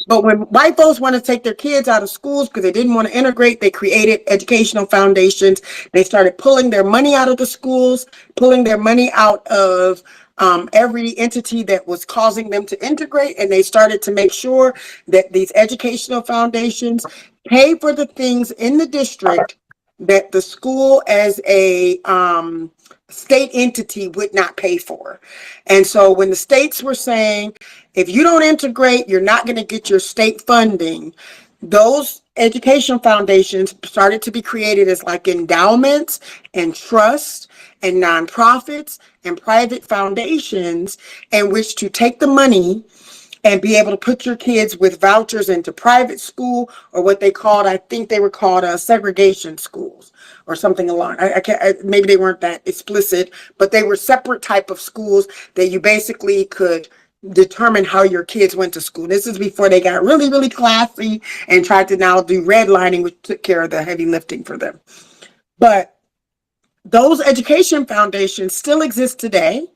But when white folks want to take their kids out of schools because they didn't want to integrate, they created educational foundations. They started pulling their money out of the schools, pulling their money out of every entity that was causing them to integrate. And they started to make sure that these educational foundations pay for the things in the district that the school as a state entity would not pay for. And so when the states were saying, if you don't integrate, you're not going to get your state funding, those education foundations started to be created as like endowments and trusts and nonprofits and private foundations in which to take the money and be able to put your kids with vouchers into private school, or what they called, I think they were called segregation schools or something along. I can't, maybe they weren't that explicit, but they were separate type of schools that you basically could determine how your kids went to school. This is before they got really, really classy and tried to now do redlining, which took care of the heavy lifting for them. But those education foundations still exist today.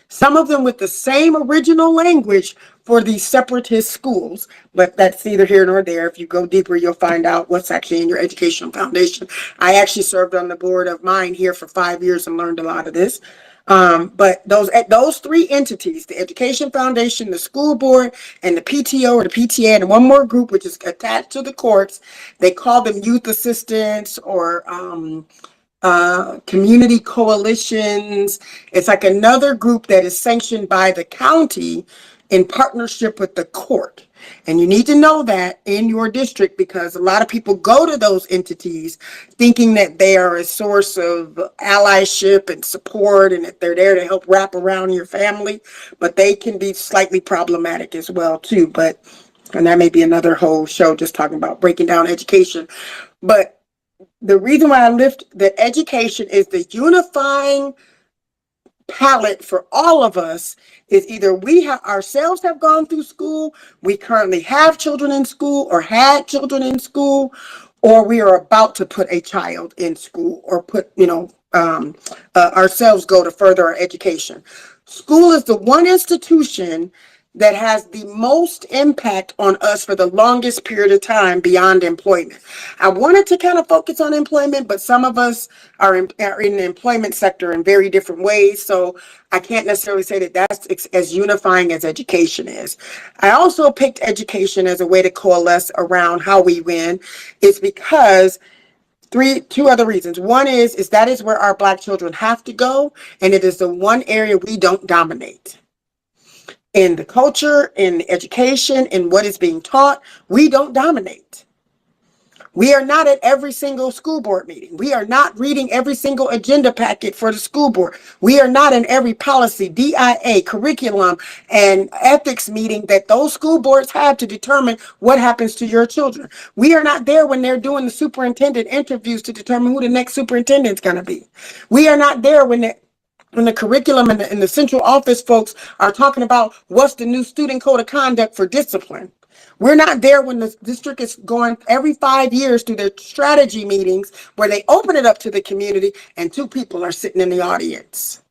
Some of them with the same original language for these separatist schools, but that's neither here nor there. If you go deeper, you'll find out what's actually in your educational foundation. I actually served on the board of mine here for 5 years and learned a lot of this. But those three entities, the Education Foundation, the school board, and the PTO or the PTA, and one more group which is attached to the courts, they call them youth assistants or community coalitions. It's like another group that is sanctioned by the county in partnership with the court. And you need to know that in your district, because a lot of people go to those entities thinking that they are a source of allyship and support and that they're there to help wrap around your family, but they can be slightly problematic as well too. And that may be another whole show just talking about breaking down education. But the reason why I lift that education is the unifying palette for all of us is either we have ourselves have gone through school, we currently have children in school or had children in school, or we are about to put a child in school or put, ourselves go to further our education. School is the one institution that has the most impact on us for the longest period of time beyond employment. I wanted to kind of focus on employment, but some of us are in the employment sector in very different ways. So I can't necessarily say that that's as unifying as education is. I also picked education as a way to coalesce around how we win. It's because two other reasons. One is that is where our Black children have to go, and it is the one area we don't dominate. In the culture, in the education, in what is being taught, we don't dominate. We are not at every single school board meeting. We are not reading every single agenda packet for the school board. We are not in every policy, DIA, curriculum, and ethics meeting that those school boards have to determine what happens to your children. We are not there when they're doing the superintendent interviews to determine who the next superintendent is going to be. We are not there when the curriculum and the central office folks are talking about what's the new student code of conduct for discipline. We're not there when the district is going every 5 years through their strategy meetings where they open it up to the community and 2 people are sitting in the audience.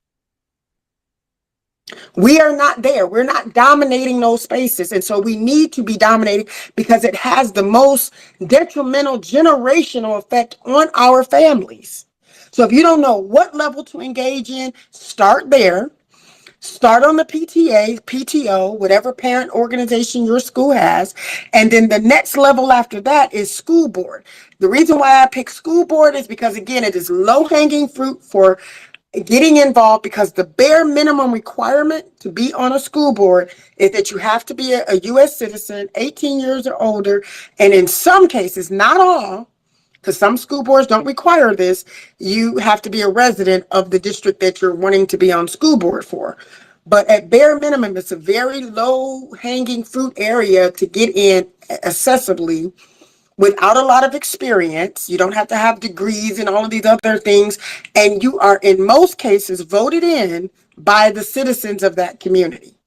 We are not there. We're not dominating those spaces. And so we need to be dominating because it has the most detrimental generational effect on our families. So if you don't know what level to engage in, start there. Start on the PTA, PTO, whatever parent organization your school has. And then the next level after that is school board. The reason why I pick school board is because, again, it is low-hanging fruit for getting involved, because the bare minimum requirement to be on a school board is that you have to be a U.S. citizen, 18 years or older, and in some cases, not all, because some school boards don't require this, you have to be a resident of the district that you're wanting to be on school board for. But at bare minimum, it's a very low hanging fruit area to get in accessibly without a lot of experience. You don't have to have degrees and all of these other things. And you are, in most cases, voted in by the citizens of that community.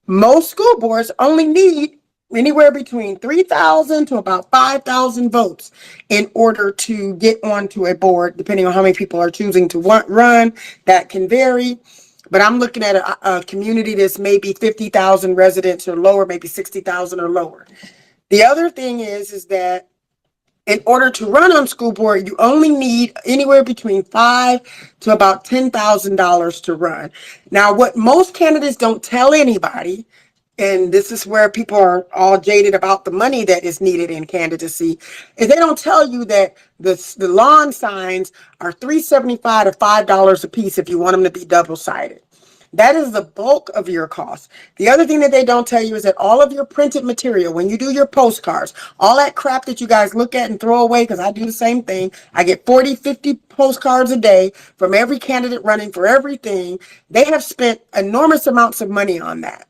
Most school boards only need anywhere between 3,000 to about 5,000 votes in order to get onto a board, depending on how many people are choosing to run. That can vary. But I'm looking at a community that's maybe 50,000 residents or lower, maybe 60,000 or lower. The other thing is that in order to run on school board, you only need anywhere between $5,000 to about $10,000 to run. Now, what most candidates don't tell anybody, and this is where people are all jaded about the money that is needed in candidacy, is they don't tell you that the lawn signs are $3.75 to $5 a piece if you want them to be double-sided. That is the bulk of your cost. The other thing that they don't tell you is that all of your printed material, when you do your postcards, all that crap that you guys look at and throw away, because I do the same thing. I get 40, 50 postcards a day from every candidate running for everything. They have spent enormous amounts of money on that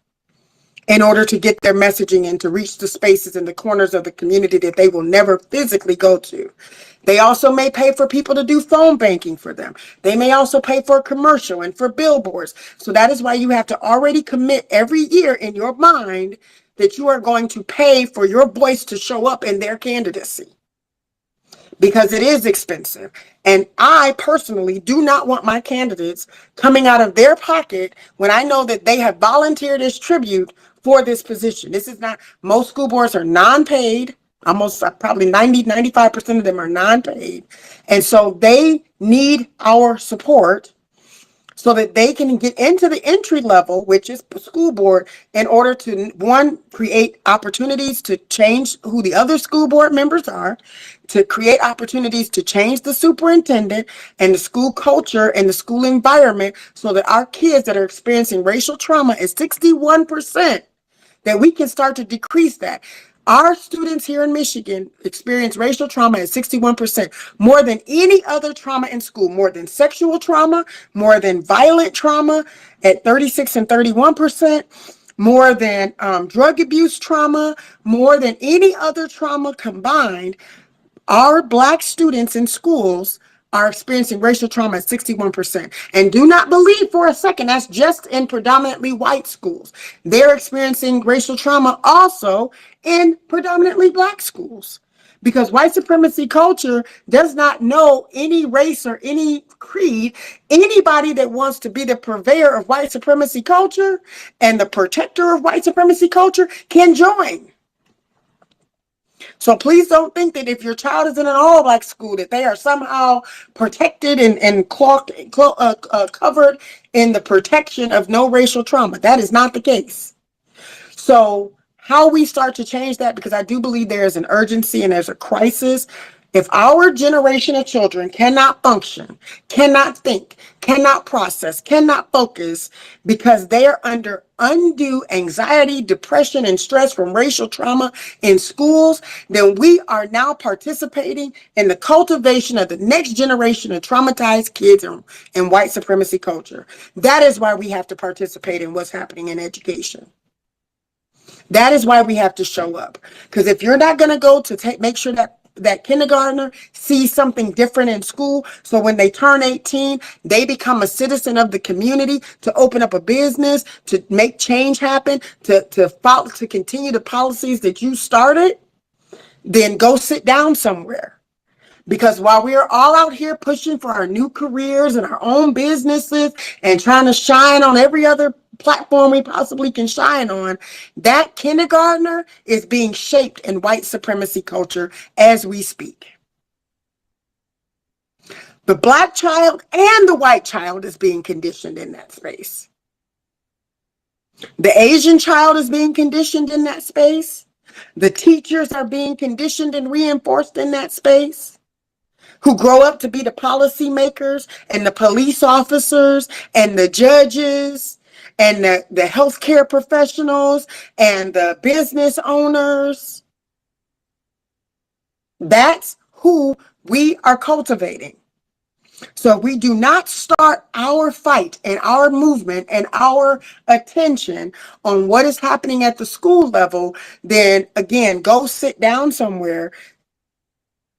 in order to get their messaging and to reach the spaces and the corners of the community that they will never physically go to. They also may pay for people to do phone banking for them. They may also pay for a commercial and for billboards. So that is why you have to already commit every year in your mind that you are going to pay for your voice to show up in their candidacy, because it is expensive. And I personally do not want my candidates coming out of their pocket when I know that they have volunteered as tribute for this position. This is not, most school boards are non-paid. Almost probably 95% of them are non-paid. And so they need our support so that they can get into the entry level, which is school board, in order to, one, create opportunities to change who the other school board members are, to create opportunities to change the superintendent and the school culture and the school environment so that our kids that are experiencing racial trauma is 61%, that we can start to decrease that. Our students here in Michigan experience racial trauma at 61%, more than any other trauma in school, more than sexual trauma, more than violent trauma at 36 and 31%, more than drug abuse trauma, more than any other trauma combined. Our Black students in schools are experiencing racial trauma at 61%. And do not believe for a second that's just in predominantly white schools. They're experiencing racial trauma also in predominantly Black schools, because white supremacy culture does not know any race or any creed. Anybody that wants to be the purveyor of white supremacy culture and the protector of white supremacy culture can join. So please don't think that if your child is in an all-Black school that they are somehow protected and covered in the protection of no racial trauma. That is not the case. So how we start to change that, because I do believe there is an urgency and there's a crisis. If our generation of children cannot function, cannot think, cannot process, cannot focus because they are under undue anxiety, depression, and stress from racial trauma in schools, then we are now participating in the cultivation of the next generation of traumatized kids in white supremacy culture. That is why we have to participate in what's happening in education. That is why we have to show up. Because if you're not going to go to make sure that kindergartner sees something different in school, so when they turn 18, they become a citizen of the community, to open up a business, to make change happen, to follow, to continue the policies that you started, then go sit down somewhere. Because while we are all out here pushing for our new careers and our own businesses and trying to shine on every other platform we possibly can shine on, that kindergartner is being shaped in white supremacy culture as we speak. The Black child and the white child is being conditioned in that space. The Asian child is being conditioned in that space. The teachers are being conditioned and reinforced in that space, who grow up to be the policymakers and the police officers and the judges and the healthcare professionals and the business owners. That's who we are cultivating. So if we do not start our fight and our movement and our attention on what is happening at the school level, then again, go sit down somewhere.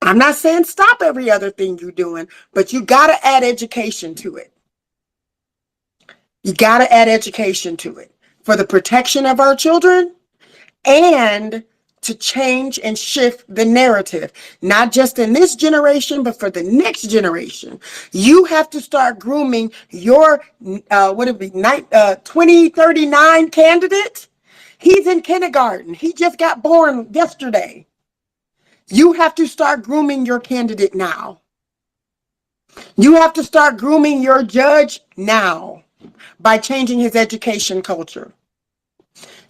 I'm not saying stop every other thing you're doing, but you got to add education to it. You got to add education to it for the protection of our children and to change and shift the narrative, not just in this generation, but for the next generation. You have to start grooming your, 2039 candidate. He's in kindergarten. He just got born yesterday. You have to start grooming your candidate now. You have to start grooming your judge now by changing his education culture.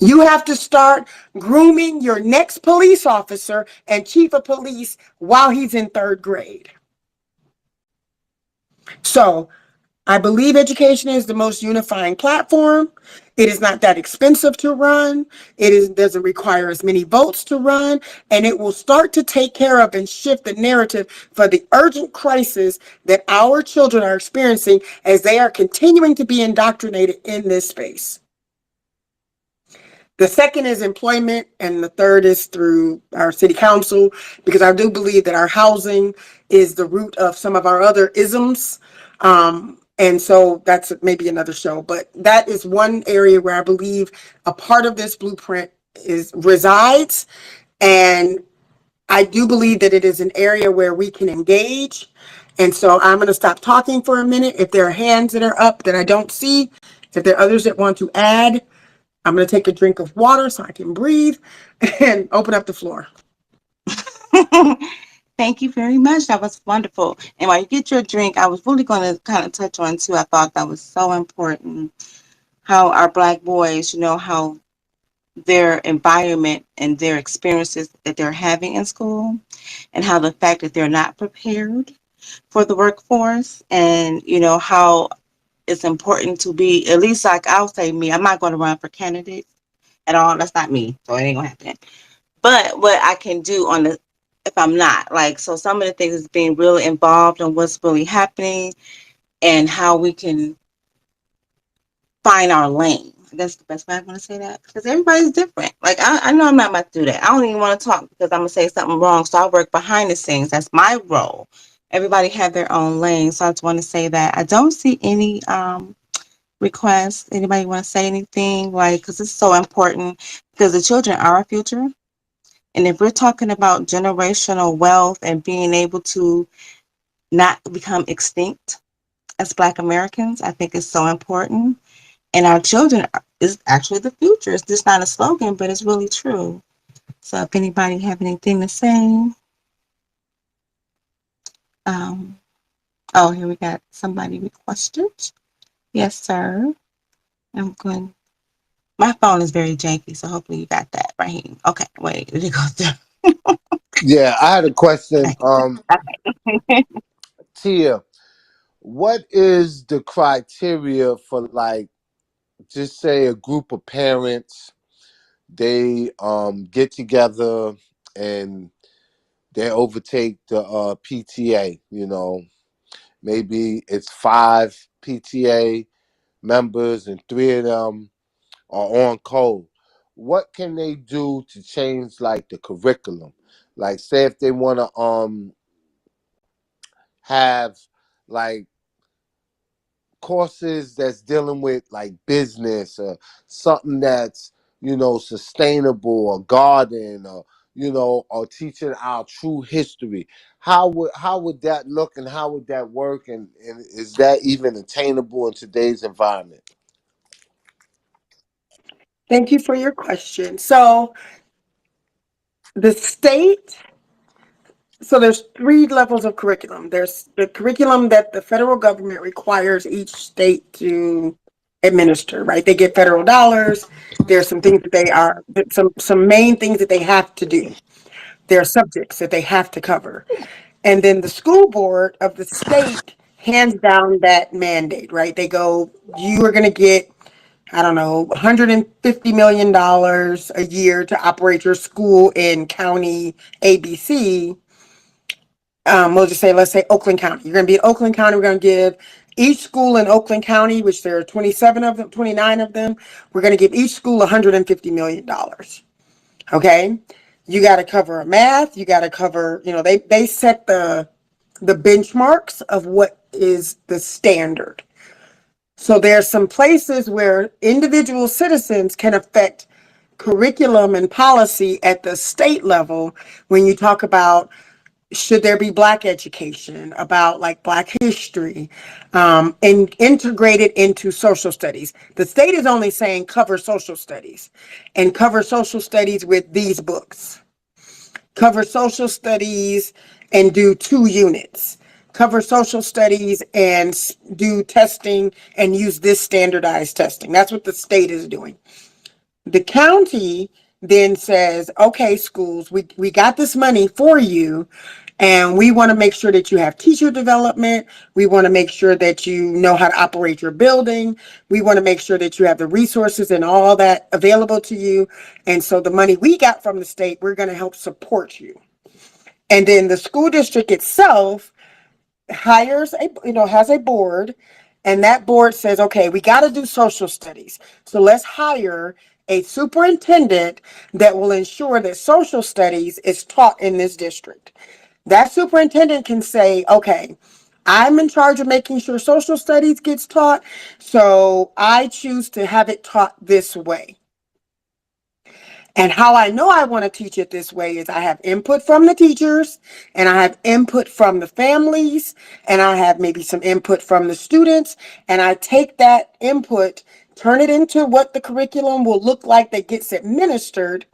You have to start grooming your next police officer and chief of police while he's in third grade. So I believe education is the most unifying platform. It is not that expensive to run. Doesn't require as many votes to run, and it will start to take care of and shift the narrative for the urgent crisis that our children are experiencing as they are continuing to be indoctrinated in this space. The second is employment, and the third is through our city council, because I do believe that our housing is the root of some of our other isms. And so that's maybe another show, but that is one area where I believe a part of this blueprint resides. And I do believe that it is an area where we can engage. And so I'm going to stop talking for a minute. If there are hands that are up that I don't see, if there are others that want to add, I'm going to take a drink of water so I can breathe and open up the floor. Thank you very much. That was wonderful. And while you get your drink, I was really going to kind of touch on too. I thought that was so important. How our Black boys, how their environment and their experiences that they're having in school, and how the fact that they're not prepared for the workforce, and how it's important to be, at least like I'll say me, I'm not going to run for candidate at all. That's not me. So it ain't going to happen. But what I can do if I'm not, so some of the things is being really involved in what's really happening and how we can find our lane. That's the best way I'm going to say that, because everybody's different. I know I'm not about to do that. I don't even want to talk because I'm going to say something wrong. So I work behind the scenes. That's my role. Everybody have their own lane. So I just want to say that I don't see any requests. Anybody want to say anything? Because it's so important, because the children are our future. And if we're talking about generational wealth and being able to not become extinct as Black Americans, I think it's so important. And our children is actually the future. It's just not a slogan, but it's really true. So if anybody have anything to say. Here we got somebody requested. Yes, sir. I'm going. My phone is very janky, so hopefully you got that, Raheem. Okay, wait, did it go through? Yeah, I had a question. Okay. Tia, what is the criteria for, just say a group of parents, they get together and they overtake the PTA, maybe it's 5 PTA members and 3 of them are on code. What can they do to change the curriculum? Say if they want to have courses that's dealing with business or something that's sustainable, or garden, or teaching our true history. How would that look, and how would that work, and is that even attainable in today's environment? Thank you for your question. So the state, so there's 3 levels of curriculum. There's the curriculum that the federal government requires each state to administer, right? They get federal dollars. There's some things that they are, some main things that they have to do. There are subjects that they have to cover. And then the school board of the state hands down that mandate, right? They go, you are going to get, I don't know, $150 million a year to operate your school in county ABC. we'll just say, let's say Oakland County. You're going to be in Oakland County. We're going to give each school in Oakland County, which there are 27 of them, 29 of them, we're going to give each school $150 million. Okay. You got to cover math. You got to cover, they set the benchmarks of what is the standard. So there are some places where individual citizens can affect curriculum and policy at the state level when you talk about should there be Black education, about like Black history, and integrate it into social studies. The state is only saying cover social studies and cover social studies with these books. Cover social studies and do 2 units. Cover social studies and do testing and use this standardized testing. That's what the state is doing. The county then says, okay, schools, we got this money for you, and we want to make sure that you have teacher development. We want to make sure that you know how to operate your building. We want to make sure that you have the resources and all that available to you. And so the money we got from the state, we're going to help support you. And then the school district itself hires has a board, and that board says, okay, we got to do social studies. So let's hire a superintendent that will ensure that social studies is taught in this district. That superintendent can say, okay, I'm in charge of making sure social studies gets taught, so I choose to have it taught this way. And how I know I want to teach it this way is I have input from the teachers, and I have input from the families, and I have maybe some input from the students, and I take that input, turn it into what the curriculum will look like that gets administered.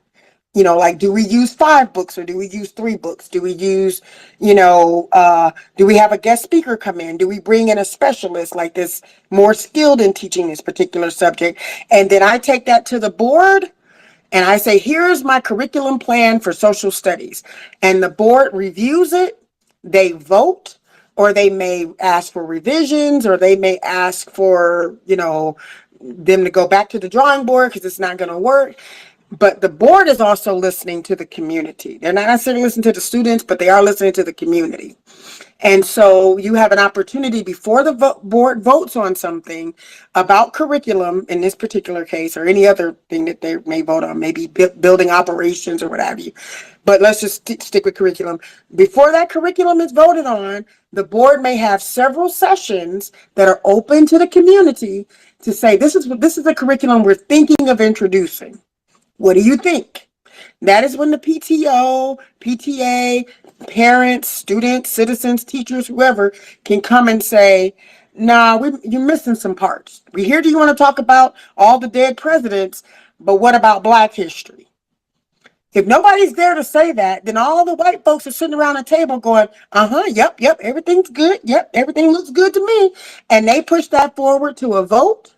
Like, do we use 5 books or do we use 3 books? Do we use, do we have a guest speaker come in? Do we bring in a specialist like this, more skilled in teaching this particular subject? And then I take that to the board and I say, here's my curriculum plan for social studies. And the board reviews it, they vote, or they may ask for revisions, or they may ask for, them to go back to the drawing board because it's not going to work. But the board is also listening to the community. They're not necessarily listening to the students, but they are listening to the community. And so you have an opportunity before the board votes on something about curriculum in this particular case, or any other thing that they may vote on, maybe building operations or what have you. But let's just stick with curriculum. Before that curriculum is voted on, the board may have several sessions that are open to the community to say, this is the curriculum we're thinking of introducing. What do you think? That is when the PTO, PTA, parents, students, citizens, teachers, whoever can come and say, nah, you're missing some parts. We hear you want to talk about all the dead presidents, but what about Black history? If nobody's there to say that, then all the white folks are sitting around a table going, yep, everything's good. Yep, everything looks good to me. And they push that forward to a vote.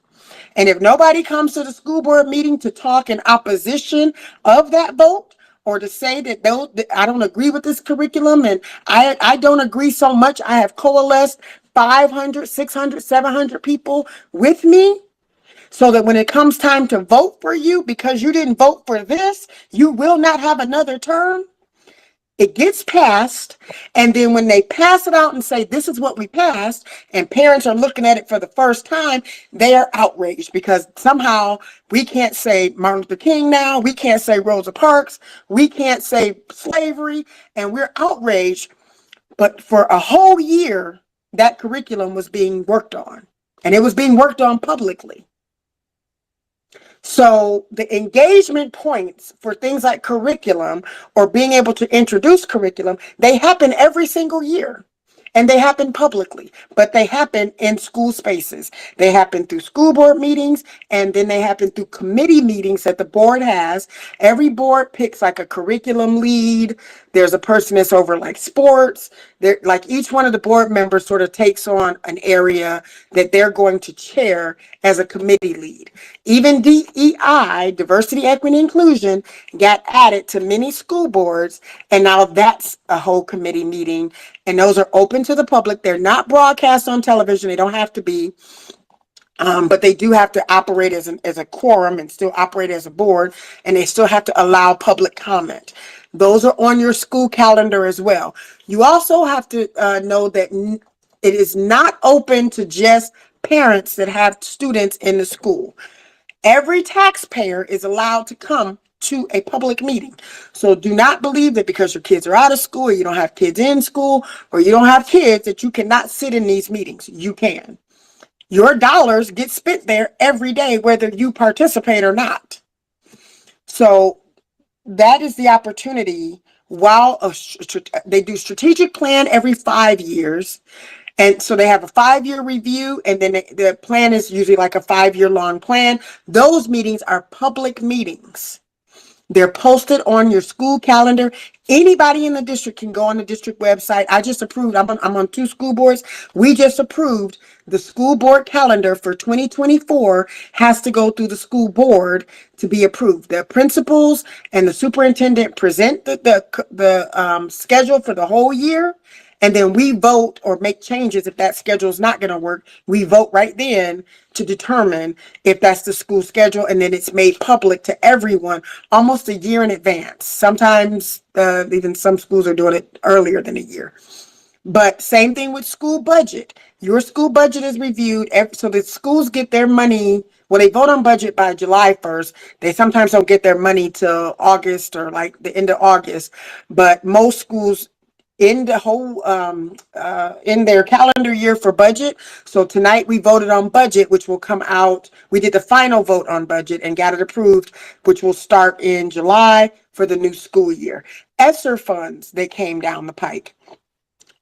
And if nobody comes to the school board meeting to talk in opposition of that vote, or to say that I don't agree with this curriculum, and I don't agree so much, I have coalesced 500, 600, 700 people with me, so that when it comes time to vote for you, because you didn't vote for this, you will not have another term. It gets passed, and then when they pass it out and say, this is what we passed, and parents are looking at it for the first time, they are outraged because somehow we can't say Martin Luther King now, we can't say Rosa Parks, we can't say slavery, and we're outraged. But for a whole year, that curriculum was being worked on, and it was being worked on publicly. So the engagement points for things like curriculum or being able to introduce curriculum, they happen every single year. And they happen publicly, but they happen in school spaces. They happen through school board meetings, and then they happen through committee meetings that the board has. Every board picks like a curriculum lead. There's a person that's over like sports. Like each one of the board members sort of takes on an area that they're going to chair as a committee lead. Even DEI, diversity, equity, inclusion, got added to many school boards, and now that's a whole committee meeting. And those are open to the public. They're not broadcast on television. They don't have to be. But they do have to operate as a quorum and still operate as a board, and they still have to allow public comment. Those are on your school calendar as well. You also have to know that it is not open to just parents that have students in the school. Every taxpayer is allowed to come to a public meeting. So do not believe that because your kids are out of school, or you don't have kids in school, or you don't have kids, that you cannot sit in these meetings. You can. Your dollars get spent there every day, whether you participate or not. So that is the opportunity. While they do strategic plan every 5 years, and so they have a 5-year review, and then the plan is usually like a 5-year long plan. Those meetings are public meetings. They're posted on your school calendar. Anybody in the district can go on the district website. I just approved, I'm on 2 school boards. We just approved the school board calendar for 2024 has to go through the school board to be approved. The principals and the superintendent present the schedule for the whole year. And then we vote or make changes if that schedule is not going to work. We vote right then to determine if that's the school schedule, and then it's made public to everyone almost a year in advance. Sometimes even some schools are doing it earlier than a year. But same thing with school budget. Your school budget is reviewed. So the schools get their money. Well, they vote on budget by July 1st. They sometimes don't get their money till August or like the end of August. But most schools in the whole in their calendar year for budget. So tonight we voted on budget, which will come out. We did the final vote on budget and got it approved, which will start in July for the new school year. ESSER funds, they came down the pike.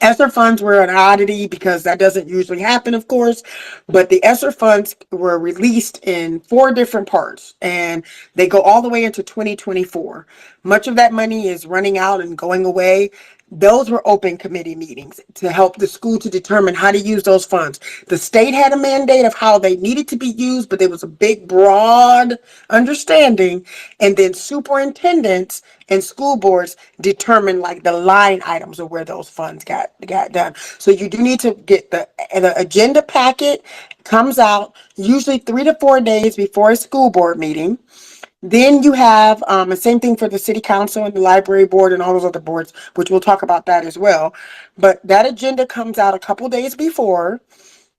ESSER funds were an oddity because that doesn't usually happen, of course, but the ESSER funds were released in 4 different parts, and they go all the way into 2024. Much of that money is running out and going away. Those were open committee meetings to help the school to determine how to use those funds. The state had a mandate of how they needed to be used, but there was a big, broad understanding. And then superintendents and school boards determined like the line items of where those funds got done. So you do need to get the agenda packet comes out usually 3 to 4 days before a school board meeting. Then you have the same thing for the city council and the library board and all those other boards, which we'll talk about that as well. But that agenda comes out a couple days before,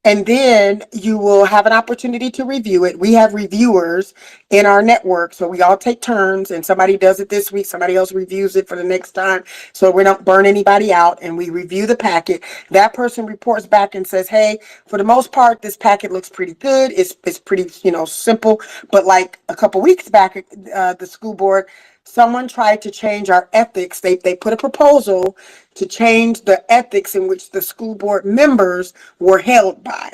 and then you will have an opportunity to review it. We have reviewers in our network, so we all take turns, and somebody does it this week, somebody else reviews it for the next time, so we don't burn anybody out, and we review the packet. That person reports back and says, hey, for the most part, this packet looks pretty good. It's pretty, simple. But like a couple weeks back, the school board, someone tried to change our ethics. They put a proposal to change the ethics in which the school board members were held by.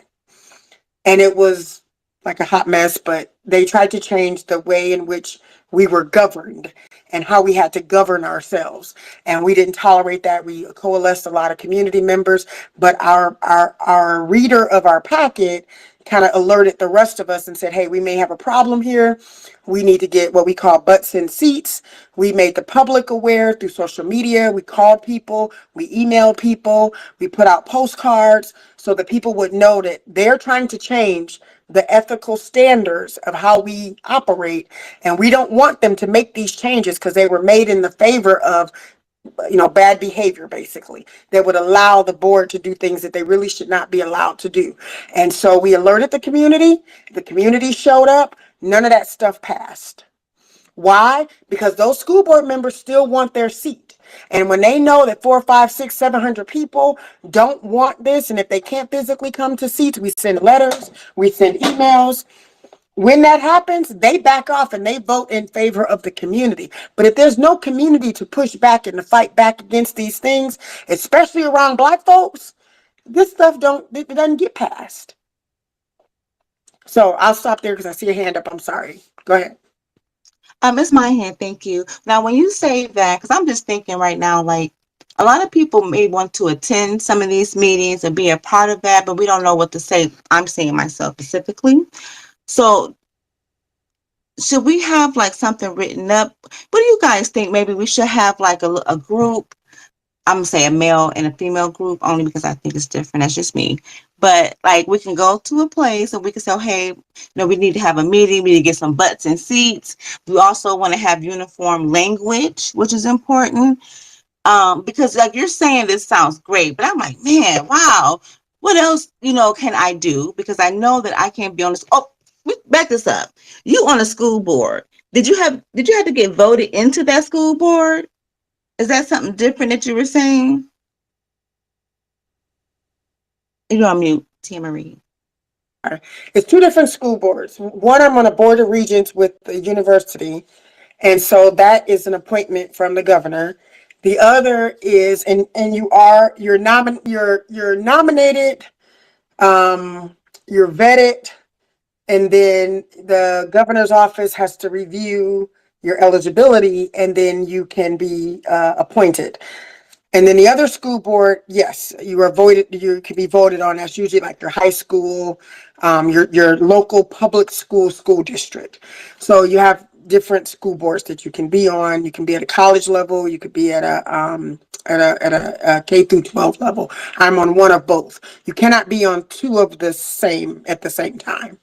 And it was like a hot mess, but they tried to change the way in which we were governed and how we had to govern ourselves. And we didn't tolerate that. We coalesced a lot of community members, but our reader of our packet kind of alerted the rest of us and said, hey, we may have a problem here. We need to get what we call butts in seats. We made the public aware through social media. We called people, we emailed people, we put out postcards so that people would know that they're trying to change the ethical standards of how we operate. And we don't want them to make these changes because they were made in the favor of bad behavior, basically, that would allow the board to do things that they really should not be allowed to do. And so we alerted the community showed up, none of that stuff passed. Why? Because those school board members still want their seat. And when they know that 400, 500, 600, 700 people don't want this, and if they can't physically come to seats, we send letters, we send emails. When that happens, they back off and they vote in favor of the community. But if there's no community to push back and to fight back against these things, especially around Black folks, this stuff doesn't get passed. So I'll stop there because I see a hand up. I'm sorry. Go ahead. It's my hand. Thank you. Now, when you say that, because I'm just thinking right now, like a lot of people may want to attend some of these meetings and be a part of that, but we don't know what to say. I'm saying myself specifically. So should we have like something written up? What do you guys think? Maybe we should have like a group I'm gonna say a male and a female group only because I think it's different. That's just me. But like we can go to a place and we can say, hey, we need to have a meeting. We need to get some butts and seats. We also want to have uniform language, which is important. Because like you're saying, this sounds great, but I'm like, man, wow, what else, can I do? Because I know that I can't be on this. Oh, back this up. You on a school board. Did you have to get voted into that school board? Is that something different that you were saying? You're on mute, Tia Marie. It's two different school boards. One, I'm on a board of regents with the university, and so that is an appointment from the governor. The other is, and you're nominated, you're vetted, and then the governor's office has to review your eligibility, and then you can be appointed. And then the other school board, yes, you can be voted on. That's usually like your high school, your local public school district. So you have different school boards that you can be on. You can be at a college level. You could be at a K through 12 level. I'm on one of both. You cannot be on two of the same at the same time.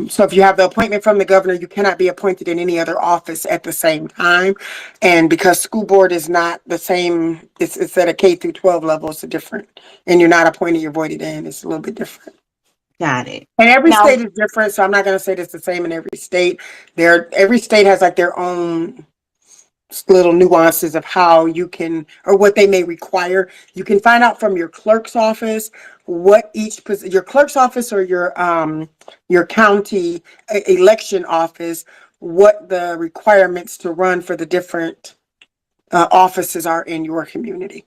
So if you have the appointment from the governor, you cannot be appointed in any other office at the same time. And because school board is not the same, it's at a K through 12 level, it's different. And you're not appointed, you're voted in. It's a little bit different. Got it. And every Now- state is different, so I'm not going to say it's the same in every state. Every state has like their own little nuances of how you can, or what they may require. You can find out from your clerk's office what your clerk's office or your county election office, what the requirements to run for the different offices are in your community.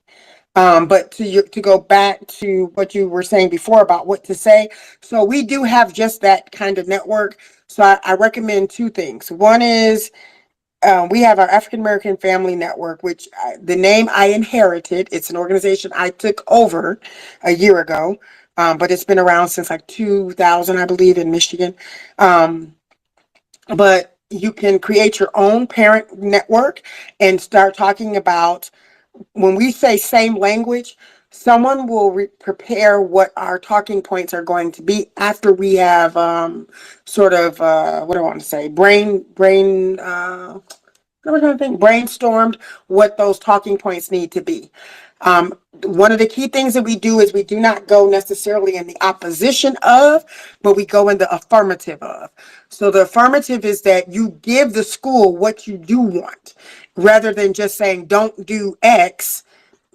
But to go back to what you were saying before about what to say, so we do have just that kind of network. So I recommend two things. One is we have our African American Family Network, which the name I inherited. It's an organization I took over a year ago, but it's been around since like 2000, I believe, in Michigan. But you can create your own parent network and start talking about, when we say same language, someone will prepare what our talking points are going to be after we have sort of what do I want to say, brainstormed what those talking points need to be. One of the key things that we do is we do not go necessarily in the opposition of, but we go in the affirmative of. So the affirmative is that you give the school what you do want, rather than just saying don't do X.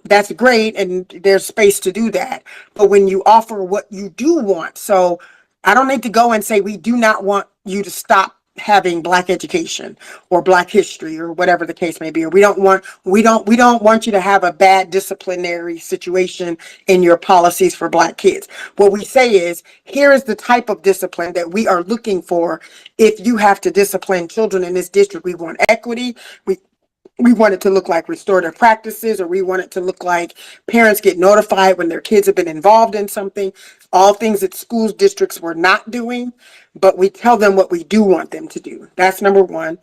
That's great, and there's space to do that. But when you offer what you do want, so I don't need to go and say we do not want you to stop having Black education or Black history or whatever the case may be, or we don't want you to have a bad disciplinary situation in your policies for Black kids. What we say is, here is the type of discipline that we are looking for if you have to discipline children in this district. We want equity. We want it to look like restorative practices, or we want it to look like parents get notified when their kids have been involved in something, all things that schools districts were not doing, but we tell them what we do want them to do. That's number one.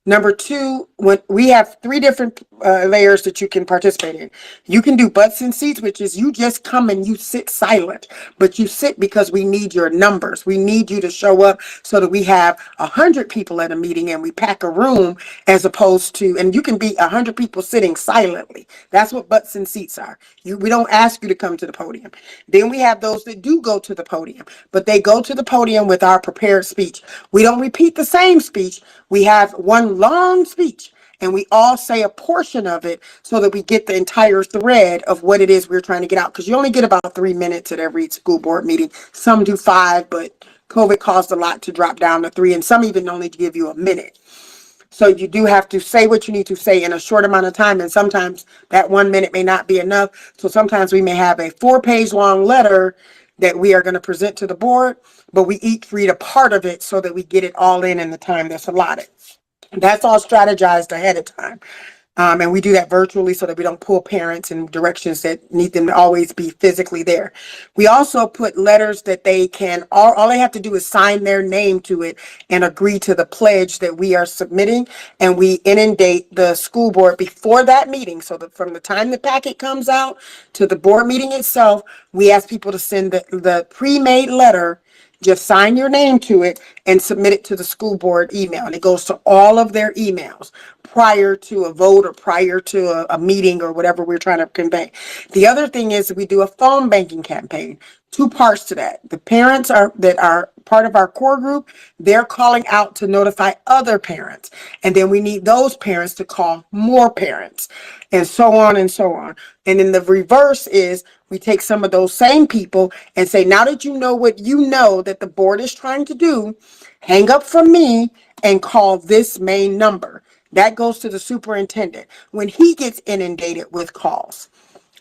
Number two, when we have three different layers that you can participate in. You can do butts and seats, which is you just come and you sit silent, but you sit because we need your numbers. We need you to show up so that we have 100 people at a meeting and we pack a room, as opposed to, and you can be 100 people sitting silently. That's what butts and seats are. We don't ask you to come to the podium. Then we have those that do go to the podium, but they go to the podium with our prepared speech. We don't repeat the same speech. We have one long speech, and we all say a portion of it so that we get the entire thread of what it is we're trying to get out. Because you only get about 3 minutes at every school board meeting. Some do 5, but COVID caused a lot to drop down to 3, and some even only give you a minute. So you do have to say what you need to say in a short amount of time, and sometimes that 1 minute may not be enough. So sometimes we may have a 4-page long letter that we are going to present to the board, but we each read a part of it so that we get it all in the time that's allotted. That's all strategized ahead of time. And we do that virtually so that we don't pull parents in directions that need them to always be physically there. We also put letters that they can, all they have to do is sign their name to it and agree to the pledge that we are submitting. And we inundate the school board before that meeting. So that from the time the packet comes out to the board meeting itself, we ask people to send the pre-made letter. Just sign your name to it and submit it to the school board email. And it goes to all of their emails prior to a vote or prior to a meeting or whatever we're trying to convey. The other thing is we do a phone banking campaign. Two parts to that. The parents that are part of our core group, they're calling out to notify other parents. And then we need those parents to call more parents, and so on and so on. And then the reverse is we take some of those same people and say, now that you know what you know that the board is trying to do, hang up from me and call this main number. That goes to the superintendent. When he gets inundated with calls,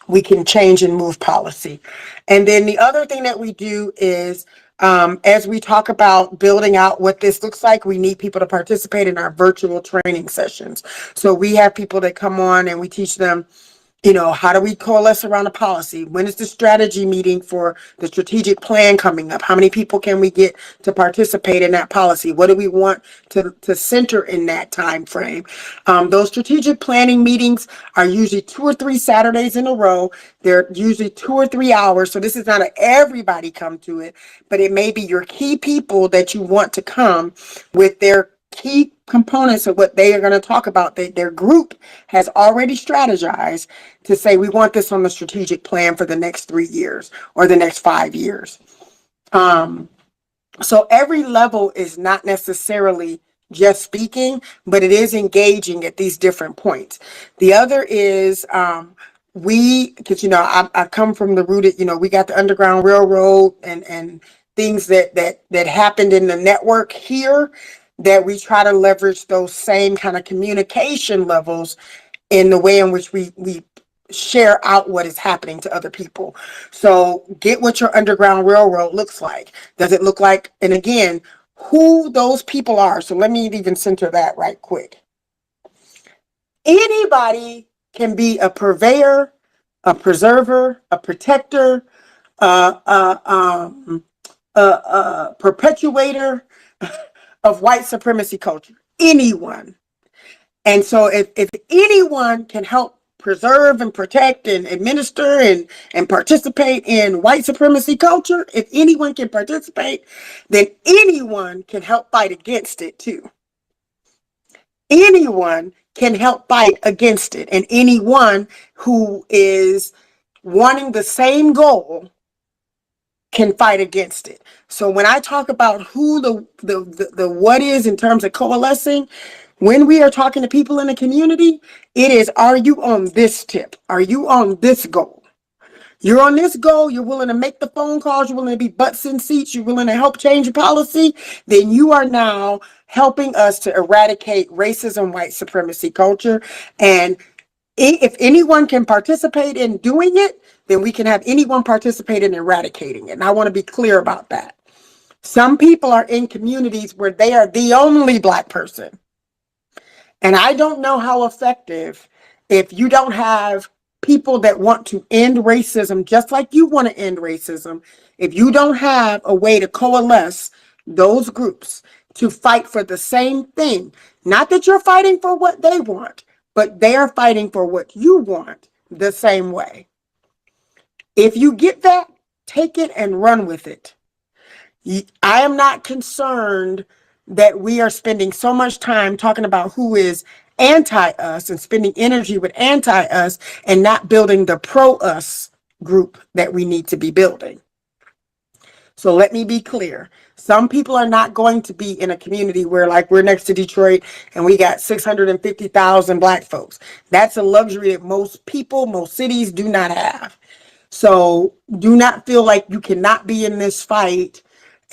we can change and move policy. And then the other thing that we do is, as we talk about building out what this looks like, we need people to participate in our virtual training sessions. So we have people that come on and we teach them, how do we coalesce around a policy? When is the strategy meeting for the strategic plan coming up? How many people can we get to participate in that policy? What do we want to center in that time frame? Those strategic planning meetings are usually 2 or 3 Saturdays in a row. They're usually 2 or 3 hours. So this is not everybody come to it, but it may be your key people that you want to come with their key components of what they are going to talk about. Their group has already strategized to say, we want this on the strategic plan for the next 3 years or the next 5 years. So every level is not necessarily just speaking, but it is engaging at these different points. The other is, because, I come from the rooted, we got the Underground Railroad and things that happened in the network here, that we try to leverage those same kind of communication levels in the way in which we share out what is happening to other people. So get what your Underground Railroad looks like. Does it look like, and again, who those people are. So let me even center that right quick. Anybody can be a purveyor, a preserver, a protector, a perpetuator of white supremacy culture. Anyone. And so if anyone can help preserve and protect and administer and participate in white supremacy culture, if anyone can participate, then anyone can help fight against it too. Anyone can help fight against it, and anyone who is wanting the same goal can fight against it. So when I talk about who the what is in terms of coalescing, when we are talking to people in the community, it is, are you on this tip? Are you on this goal? You're on this goal, you're willing to make the phone calls, you're willing to be butts in seats, you're willing to help change policy, then you are now helping us to eradicate racism, white supremacy culture. And if anyone can participate in doing it, then we can have anyone participate in eradicating it. And I want to be clear about that. Some people are in communities where they are the only Black person. And I don't know how effective, if you don't have people that want to end racism, just like you want to end racism, if you don't have a way to coalesce those groups to fight for the same thing, not that you're fighting for what they want, but they are fighting for what you want the same way. If you get that, take it and run with it. I am not concerned that we are spending so much time talking about who is anti-us and spending energy with anti-us and not building the pro-us group that we need to be building. So let me be clear. Some people are not going to be in a community where, like, we're next to Detroit and we got 650,000 Black folks. That's a luxury that most people, most cities do not have. So do not feel like you cannot be in this fight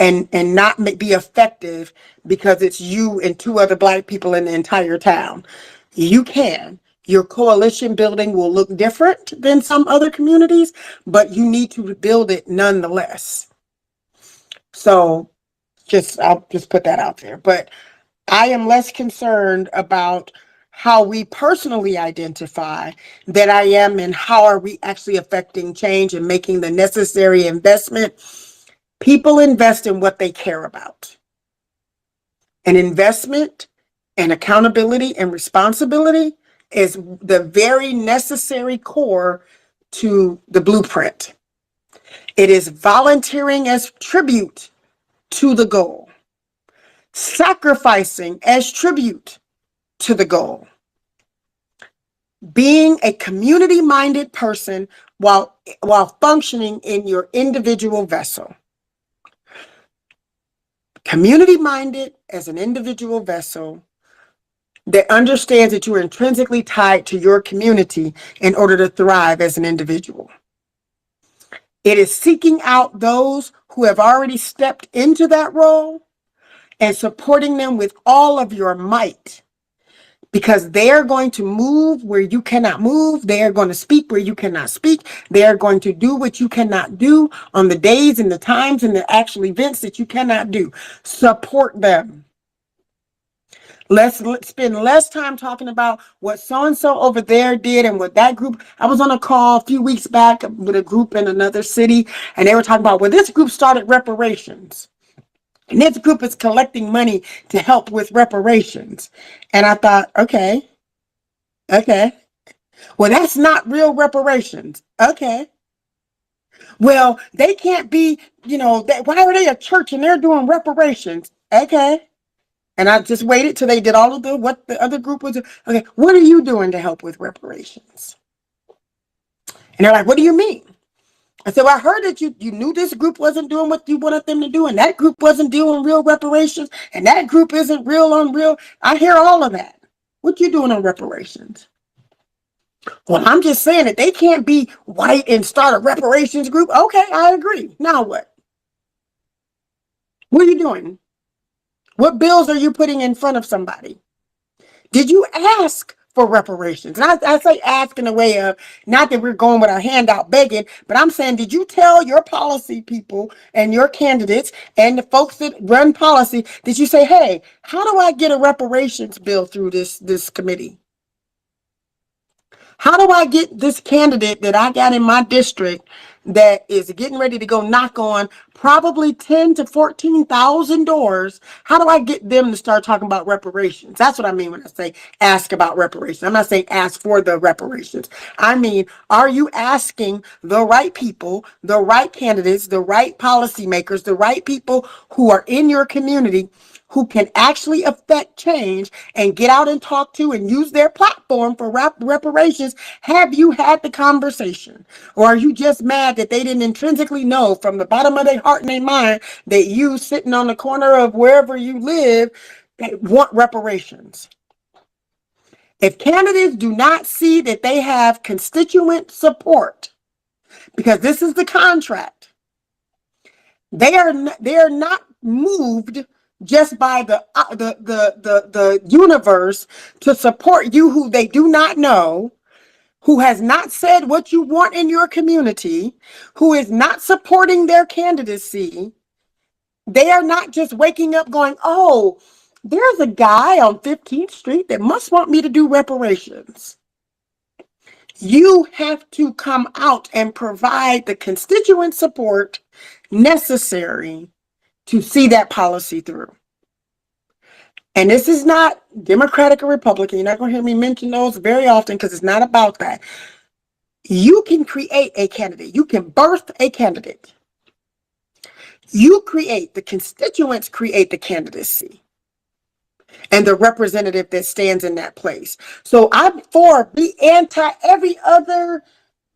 and not be effective because it's you and 2 other Black people in the entire town. You can. Your coalition building will look different than some other communities, but you need to build it nonetheless. So I'll just put that out there. But I am less concerned about how we personally identify that I am and how are we actually affecting change and making the necessary investment. People invest in what they care about. And investment and accountability and responsibility is the very necessary core to the blueprint. It is volunteering as tribute to the goal, sacrificing as tribute to the goal, being a community-minded person while functioning in your individual vessel. Community-minded as an individual vessel that understands that you are intrinsically tied to your community in order to thrive as an individual. It is seeking out those who have already stepped into that role and supporting them with all of your might, because they are going to move where you cannot move. They are going to speak where you cannot speak. They are going to do what you cannot do on the days and the times and the actual events that you cannot do. Support them. Let's spend less time talking about what so-and-so over there did and what that group. I was on a call a few weeks back with a group in another city, and they were talking about, well, this group started reparations. And this group is collecting money to help with reparations. And I thought, okay. Well, that's not real reparations. Okay. Well, they can't be, why are they a church and they're doing reparations? Okay. And I just waited till they did all of what the other group was doing. Okay, what are you doing to help with reparations? And they're like, what do you mean? I said, well, I heard that you knew this group wasn't doing what you wanted them to do, and that group wasn't doing real reparations, and that group isn't real on real. I hear all of that. What you doing on reparations? Well, I'm just saying that they can't be white and start a reparations group. Okay, I agree. Now what? What are you doing? What bills are you putting in front of somebody? Did you ask for reparations? And I say ask in a way of, not that we're going with our hand out begging, but I'm saying, did you tell your policy people and your candidates and the folks that run policy, did you say, hey, how do I get a reparations bill through this committee? How do I get this candidate that I got in my district that is getting ready to go knock on probably 10 to 14,000 doors? How do I get them to start talking about reparations? That's what I mean when I say ask about reparations. I'm not saying ask for the reparations. I mean, are you asking the right people, the right candidates, the right policymakers, the right people who are in your community who can actually affect change and get out and talk to and use their platform for reparations? Have you had the conversation? Or are you just mad that they didn't intrinsically know from the bottom of their heart and their mind that you sitting on the corner of wherever you live want reparations? If candidates do not see that they have constituent support, because this is the contract, they are not moved just by the universe to support you, who they do not know, who has not said what you want in your community, who is not supporting their candidacy. They are not just waking up going, oh, there's a guy on 15th Street that must want me to do reparations. You have to come out and provide the constituent support necessary to see that policy through. And this is not Democratic or Republican. You're not going to hear me mention those very often because it's not about that. You can create a candidate. You can birth a candidate. You create, the constituents create the candidacy and the representative that stands in that place. So I'm for, be anti every other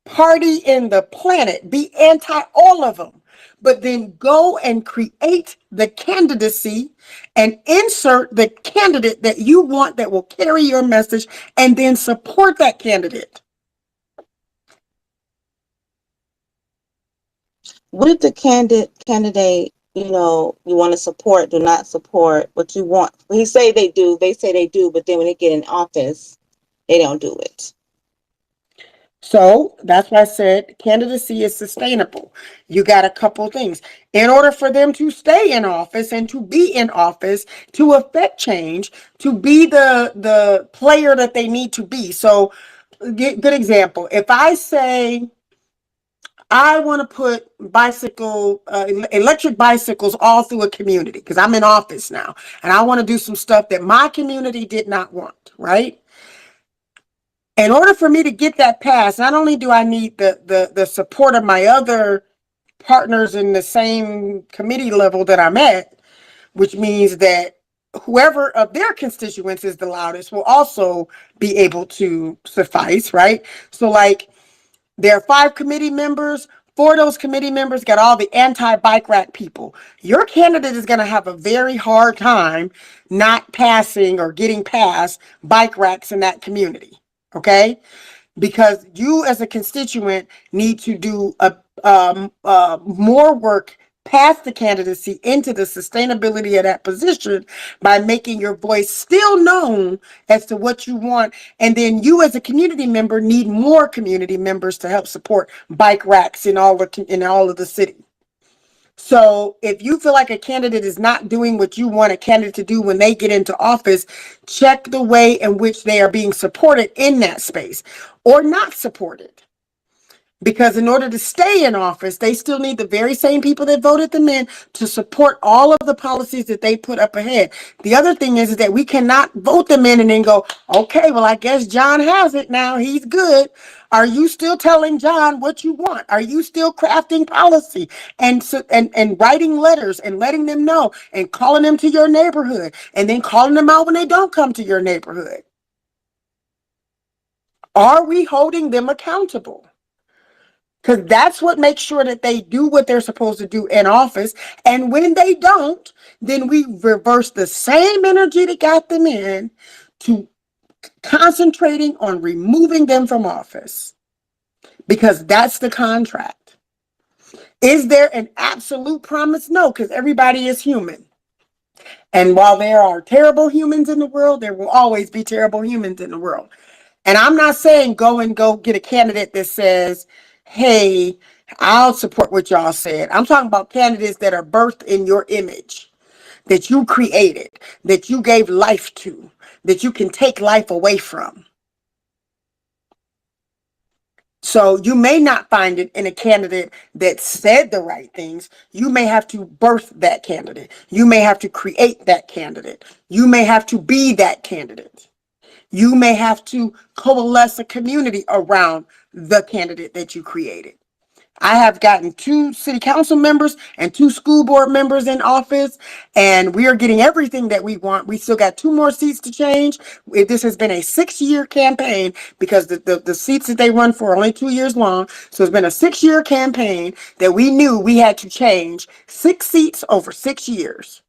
party in the planet, be anti all of them, but then go and create the candidacy and insert the candidate that you want that will carry your message, and then support that candidate. What if the candidate, you want to support, do not support what you want? They say they do, but then when they get in office, they don't do it. So that's why I said candidacy is sustainable. You got a couple things. In order for them to stay in office and to be in office, to affect change, to be the player that they need to be. So, good example. If I say I want to put electric bicycles all through a community because I'm in office now, and I want to do some stuff that my community did not want, right? In order for me to get that passed, not only do I need the support of my other partners in the same committee level that I'm at, which means that whoever of their constituents is the loudest will also be able to suffice, right? So like there are 5 committee members. 4 of those committee members got all the anti-bike rack people. Your candidate is going to have a very hard time not passing or getting past bike racks in that community. Okay? Because you as a constituent need to do more work past the candidacy into the sustainability of that position by making your voice still known as to what you want. And then you as a community member need more community members to help support bike racks in all of the city. So if you feel like a candidate is not doing what you want a candidate to do when they get into office, check the way in which they are being supported in that space or not supported. Because in order to stay in office, they still need the very same people that voted them in to support all of the policies that they put up ahead. The other thing is that we cannot vote them in and then go, okay, well, I guess John has it now. He's good. Are you still telling John what you want? Are you still crafting policy and writing letters and letting them know and calling them to your neighborhood and then calling them out when they don't come to your neighborhood? Are we holding them accountable? Because that's what makes sure that they do what they're supposed to do in office. And when they don't, then we reverse the same energy that got them in to concentrating on removing them from office. Because that's the contract. Is there an absolute promise? No, because everybody is human. And while there are terrible humans in the world, there will always be terrible humans in the world. And I'm not saying go get a candidate that says, hey, I'll support what y'all said. I'm talking about candidates that are birthed in your image, that you created, that you gave life to, that you can take life away from. So you may not find it in a candidate that said the right things. You may have to birth that candidate. You may have to create that candidate. You may have to be that candidate. You may have to coalesce a community around the candidate that you created. I have gotten 2 city council members and 2 school board members in office, and we are getting everything that we want. We still got 2 more seats to change. This has been a 6-year campaign because the seats that they run for are only 2 years long. So it's been a 6-year campaign that we knew we had to change 6 seats over 6 years.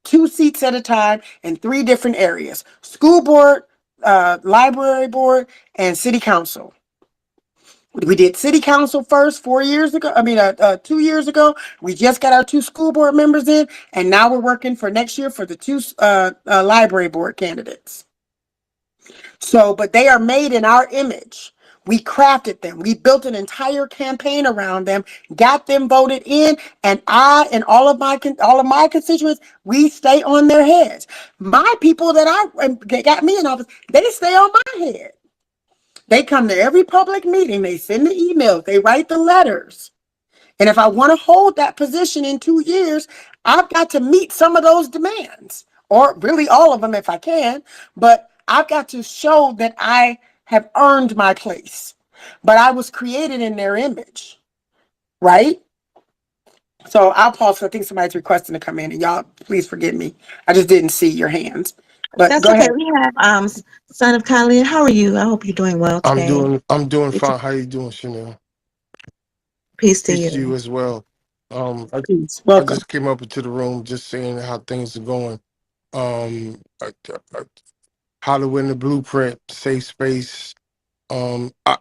2 seats at a time in 3 different areas: school board, library board, and city council. We did city council first 2 years ago. We just got our 2 school board members in, and now we're working for next year for the 2 library board candidates. So, but they are made in our image. We crafted them. We built an entire campaign around them, got them voted in, and I and all of my constituents, we stay on their heads. My people that got me in office, they stay on my head. They come to every public meeting. They send the emails. They write the letters. And if I want to hold that position in 2 years, I've got to meet some of those demands, or really all of them if I can. But I've got to show that I have earned my place. But I was created in their image, right? So I'll pause. I think somebody's requesting to come in, and y'all, please forgive me. I just didn't see your hands. But That's go okay. ahead. We have son of Khalid. How are you? I hope you're doing well today. I'm doing fine. How you doing, Chanel? Peace to Peace to you you. as well. Please, I welcome. just came up into the room just seeing how things are going. How to win the blueprint, safe space. I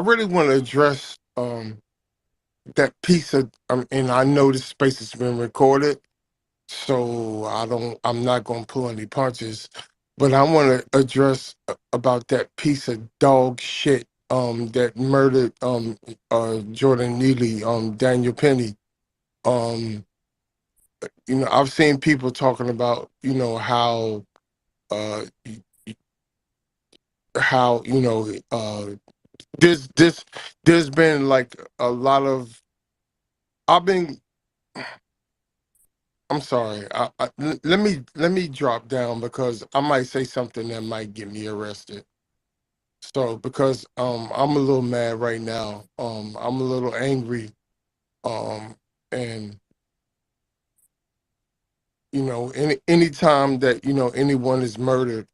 really want to address that piece of and I know this space has been recorded, so I'm not gonna pull any punches, but I want to address about that piece of dog shit that murdered Jordan Neely, Daniel Penny. I've seen people talking about, uh how, this there's been like a lot of I've been I'm sorry. Let me drop down because I might say something that might get me arrested. So because I'm a little mad right now. I'm a little angry. And anytime that anyone is murdered,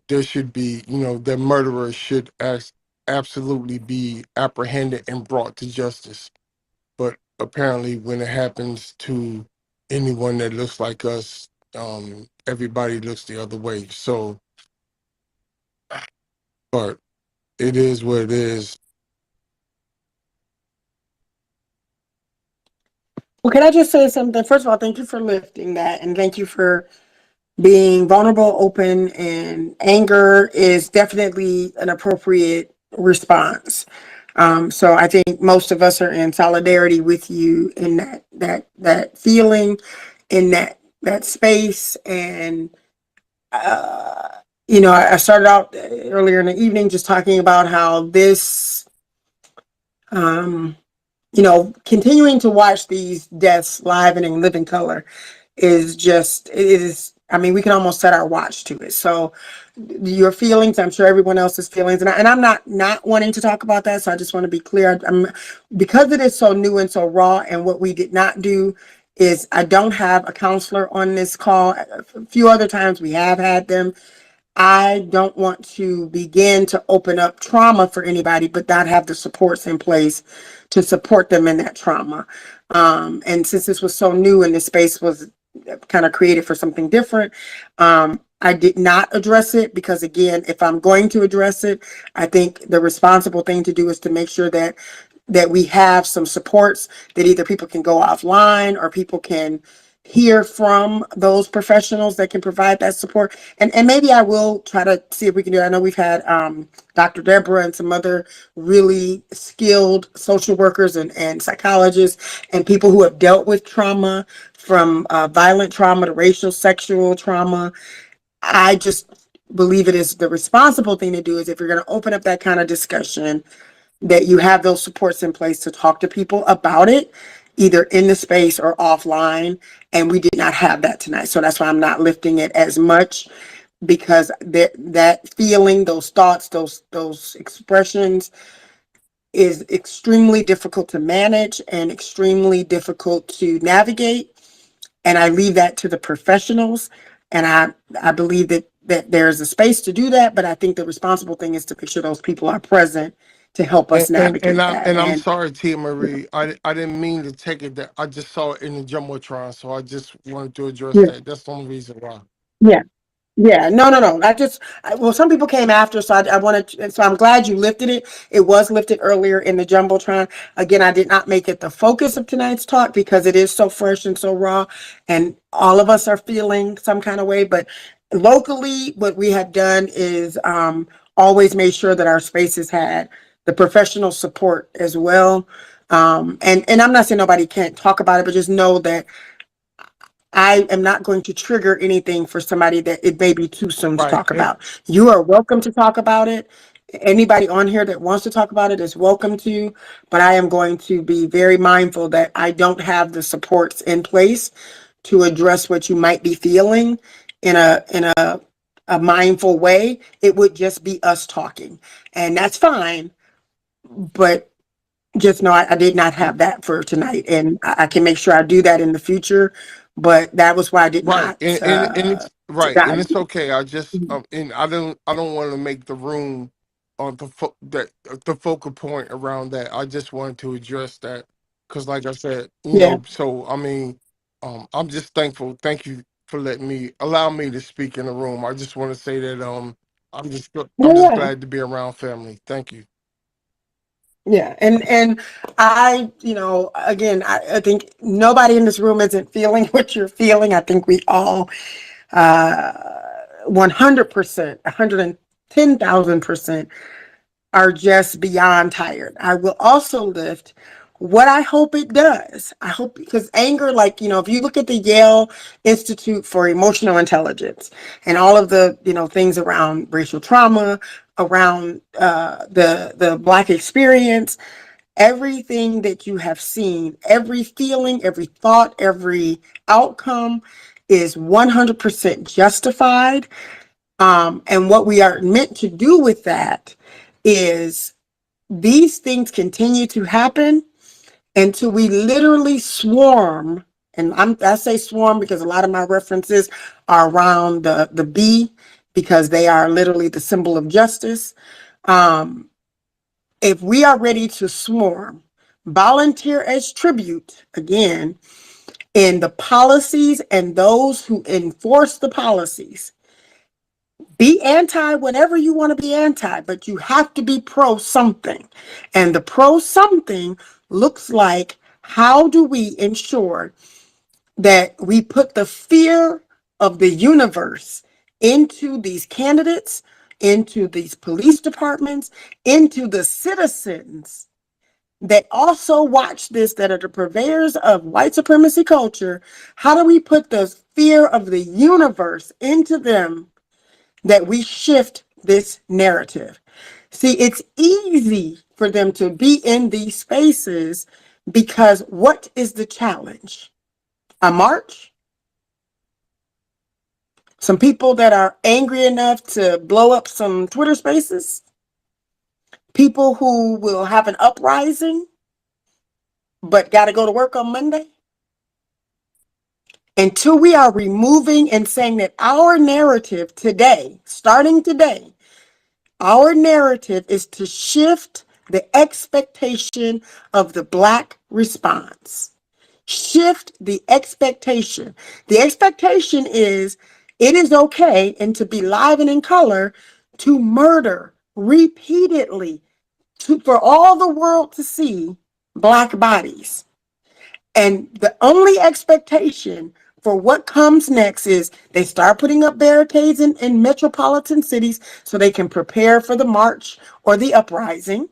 there should be, the murderer should absolutely be apprehended and brought to justice. But apparently, when it happens to anyone that looks like us, everybody looks the other way. So, but it is what it is. Well, can I just say something? First of all, thank you for lifting that, and thank you for being vulnerable, open, and anger is definitely an appropriate response. So I think most of us are in solidarity with you in that feeling, in that space. And I started out earlier in the evening just talking about how this, continuing to watch these deaths live and in living color I mean, we can almost set our watch to it. So your feelings, I'm sure everyone else's feelings, and I'm not wanting to talk about that. So I just want to be clear. Because it is so new and so raw, and what we did not do is I don't have a counselor on this call. A few other times we have had them. I don't want to begin to open up trauma for anybody, but not have the supports in place to support them in that trauma. And since this was so new and this space was kind of created for something different, I did not address it because, again, if I'm going to address it, I think the responsible thing to do is to make sure that we have some supports that either people can go offline or people can hear from those professionals that can provide that support. And maybe I will try to see if we can do it. I know we've had Dr. Deborah and some other really skilled social workers and psychologists and people who have dealt with trauma, from violent trauma to racial, sexual trauma. I just believe it is the responsible thing to do is, if you're going to open up that kind of discussion, that you have those supports in place to talk to people about it, either in the space or offline. And we did not have that tonight. So that's why I'm not lifting it as much, because that feeling, those thoughts, those expressions is extremely difficult to manage and extremely difficult to navigate. And I leave that to the professionals. And I believe that there's a space to do that, but I think the responsible thing is to make sure those people are present to help us navigate that. I'm sorry, Tia Marie. I didn't mean to take it that I just saw it in the jumbotron, so I just wanted to address Yeah, that. That's the only reason why. yeah. Yeah, no. Well, some people came after, so I wanted, so I'm glad you lifted it. It was lifted earlier in the Jumbotron. Again, I did not make it the focus of tonight's talk because it is so fresh and so raw, and all of us are feeling some kind of way. But locally, what we have done is always made sure that our spaces had the professional support as well. And I'm not saying nobody can't talk about it, but just know that I am not going to trigger anything for somebody that it may be too soon to Right. talk about. You are welcome to talk about it. Anybody on here that wants to talk about it is welcome to, but I am going to be very mindful that I don't have the supports in place to address what you might be feeling in a mindful way. It would just be us talking, and that's fine. But just know I did not have that for tonight, and I can make sure I do that in the future. But that was why I did Right, not. and it's right, and Tonight. it's okay. I just and I don't want to make the room on the focal point around that. I just wanted to address that because, like I said, Yeah. So I mean, I'm just thankful. Thank you for allow me to speak in the room. I just want to say that I'm just Yeah. glad to be around family. Thank you. Yeah. And I, again, I think nobody in this room isn't feeling what you're feeling. I think we all 100%, 110,000% are just beyond tired. I will also lift what I hope it does. I hope, because anger, like, if you look at the Yale Institute for Emotional Intelligence and all of the, things around racial trauma, around the Black experience, everything that you have seen, every feeling, every thought, every outcome is 100% justified. And what we are meant to do with that is these things continue to happen until we literally swarm. And I say swarm because a lot of my references are around the bee, because they are literally the symbol of justice. If we are ready to swarm, volunteer as tribute, again, in the policies and those who enforce the policies. Be anti whatever you want to be anti, but you have to be pro something. And the pro something looks like, how do we ensure that we put the fear of the universe into these candidates, into these police departments, into the citizens that also watch this, that are the purveyors of white supremacy culture? How do we put the fear of the universe into them, that we shift this narrative? See, it's easy for them to be in these spaces because what is the challenge? A march? Some people that are angry enough to blow up some Twitter spaces? People who will have an uprising but got to go to work on Monday? Until we are removing and saying that our narrative today, starting today, our narrative is to shift the expectation of the Black response. Shift the expectation. The expectation is, it is okay and to be live and in color to murder repeatedly, for all the world to see Black bodies. And the only expectation for what comes next is they start putting up barricades in metropolitan cities so they can prepare for the march or the uprising.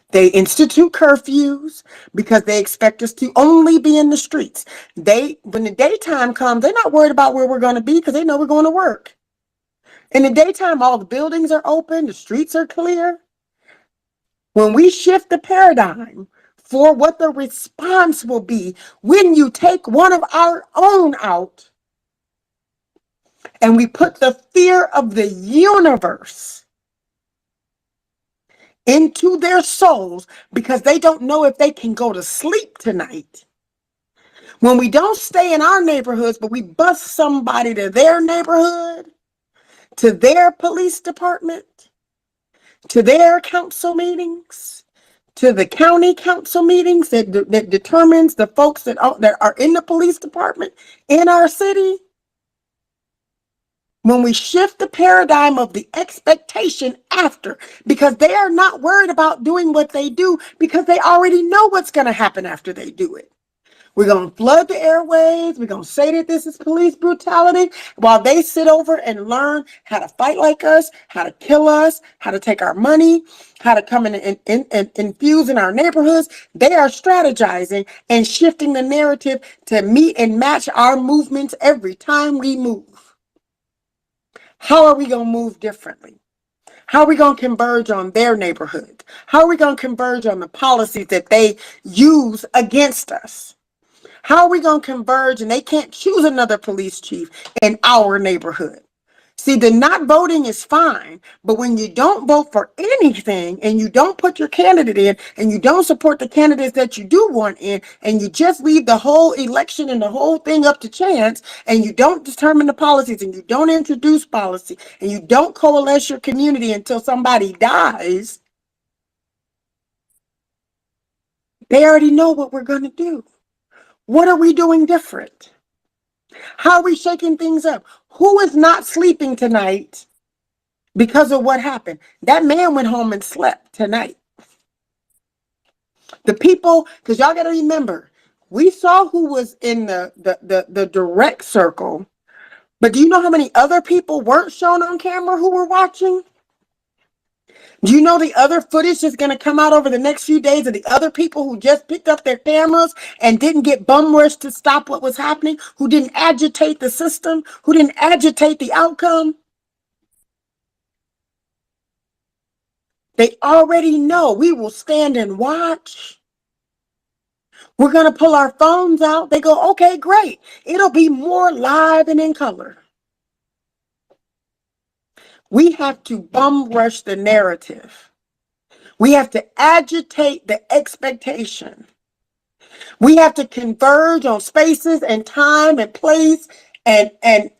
They institute curfews because they expect us to only be in the streets. When the daytime comes, they're not worried about where we're going to be because they know we're going to work. In the daytime, all the buildings are open, the streets are clear. When we shift the paradigm for what the response will be when you take one of our own out, and we put the fear of the universe into their souls because they don't know if they can go to sleep tonight. When we don't stay in our neighborhoods, but we bus somebody to their neighborhood, to their police department, to their council meetings, to the county council meetings that determines the folks that are in the police department in our city. When we shift the paradigm of the expectation after, because they are not worried about doing what they do because they already know what's going to happen after they do it. We're going to flood the airwaves. We're going to say that this is police brutality while they sit over and learn how to fight like us, how to kill us, how to take our money, how to come in and infuse in our neighborhoods. They are strategizing and shifting the narrative to meet and match our movements every time we move. How are we going to move differently? How are we going to converge on their neighborhood? How are we going to converge on the policies that they use against us? How are we going to converge and they can't choose another police chief in our neighborhood? See, the not voting is fine, but when you don't vote for anything and you don't put your candidate in and you don't support the candidates that you do want in, and you just leave the whole election and the whole thing up to chance, and you don't determine the policies and you don't introduce policy and you don't coalesce your community until somebody dies, they already know what we're going to do. What are we doing different? How are we shaking things up? Who is not sleeping tonight because of what happened? That man went home and slept tonight. The people, because y'all got to remember, we saw who was in the direct circle, but do you know how many other people weren't shown on camera who were watching? Do you know the other footage is going to come out over the next few days of the other people who just picked up their cameras and didn't get bum rushed to stop what was happening, who didn't agitate the system, who didn't agitate the outcome? They already know. We will stand and watch. We're going to pull our phones out. They go, okay, great. It'll be more live and in color. We have to bum rush the narrative. We have to agitate the expectation. We have to converge on spaces and time and place and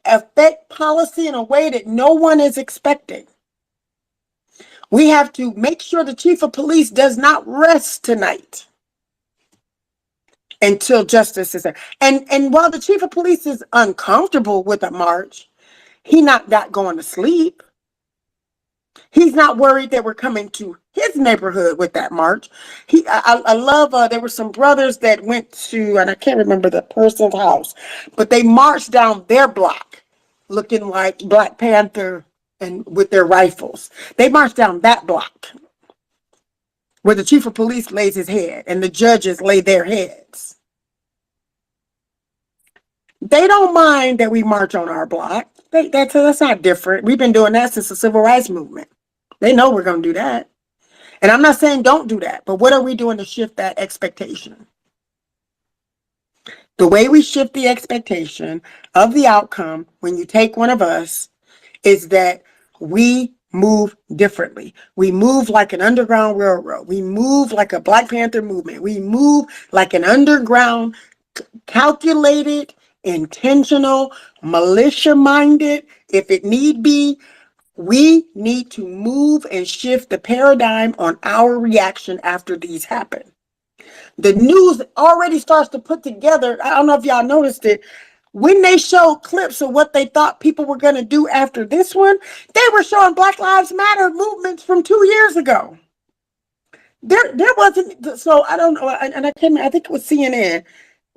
affect policy in a way that no one is expecting. We have to make sure the chief of police does not rest tonight until justice is there. And while the chief of police is uncomfortable with a march, he's not going to sleep. He's not worried that we're coming to his neighborhood with that march. I love, there were some brothers that went to, and I can't remember the person's house, but they marched down their block looking like Black Panther and with their rifles. They marched down that block where the chief of police lays his head and the judges lay their heads. They don't mind that we march on our block. That's not different. We've been doing that since the civil rights movement. They know we're going to do that. And I'm not saying don't do that, but what are we doing to shift that expectation? The way we shift the expectation of the outcome when you take one of us is that we move differently. We move like an underground railroad. We move like a Black Panther movement. We move like an underground, calculated, intentional, militia-minded, if it need be. We need to move and shift the paradigm on our reaction after these happen. The news already starts to put together, I don't know if y'all noticed it, when they showed clips of what they thought people were going to do after this one, they were showing Black Lives Matter movements from 2 years ago. There wasn't, so I don't know, and I think it was CNN.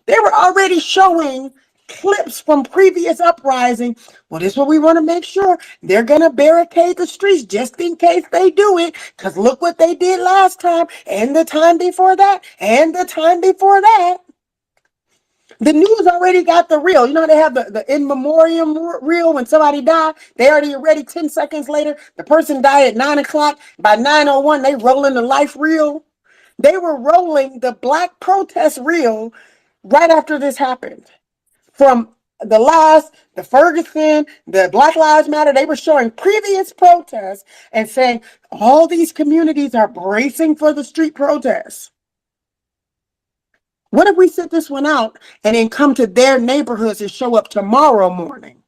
They were already showing clips from previous uprising. Well, this is what we want to make sure. They're going to barricade the streets just in case they do it. Because look what they did last time and the time before that and the time before that. The news already got the reel. You know, they have the in memoriam reel when somebody died. They already 10 seconds later, the person died at 9 o'clock. By 9:01, they rolling the life reel. They were rolling the Black protest reel right after this happened. From the Ferguson, the Black Lives Matter, they were showing previous protests and saying all these communities are bracing for the street protests. What if we sit this one out and then come to their neighborhoods and show up tomorrow morning?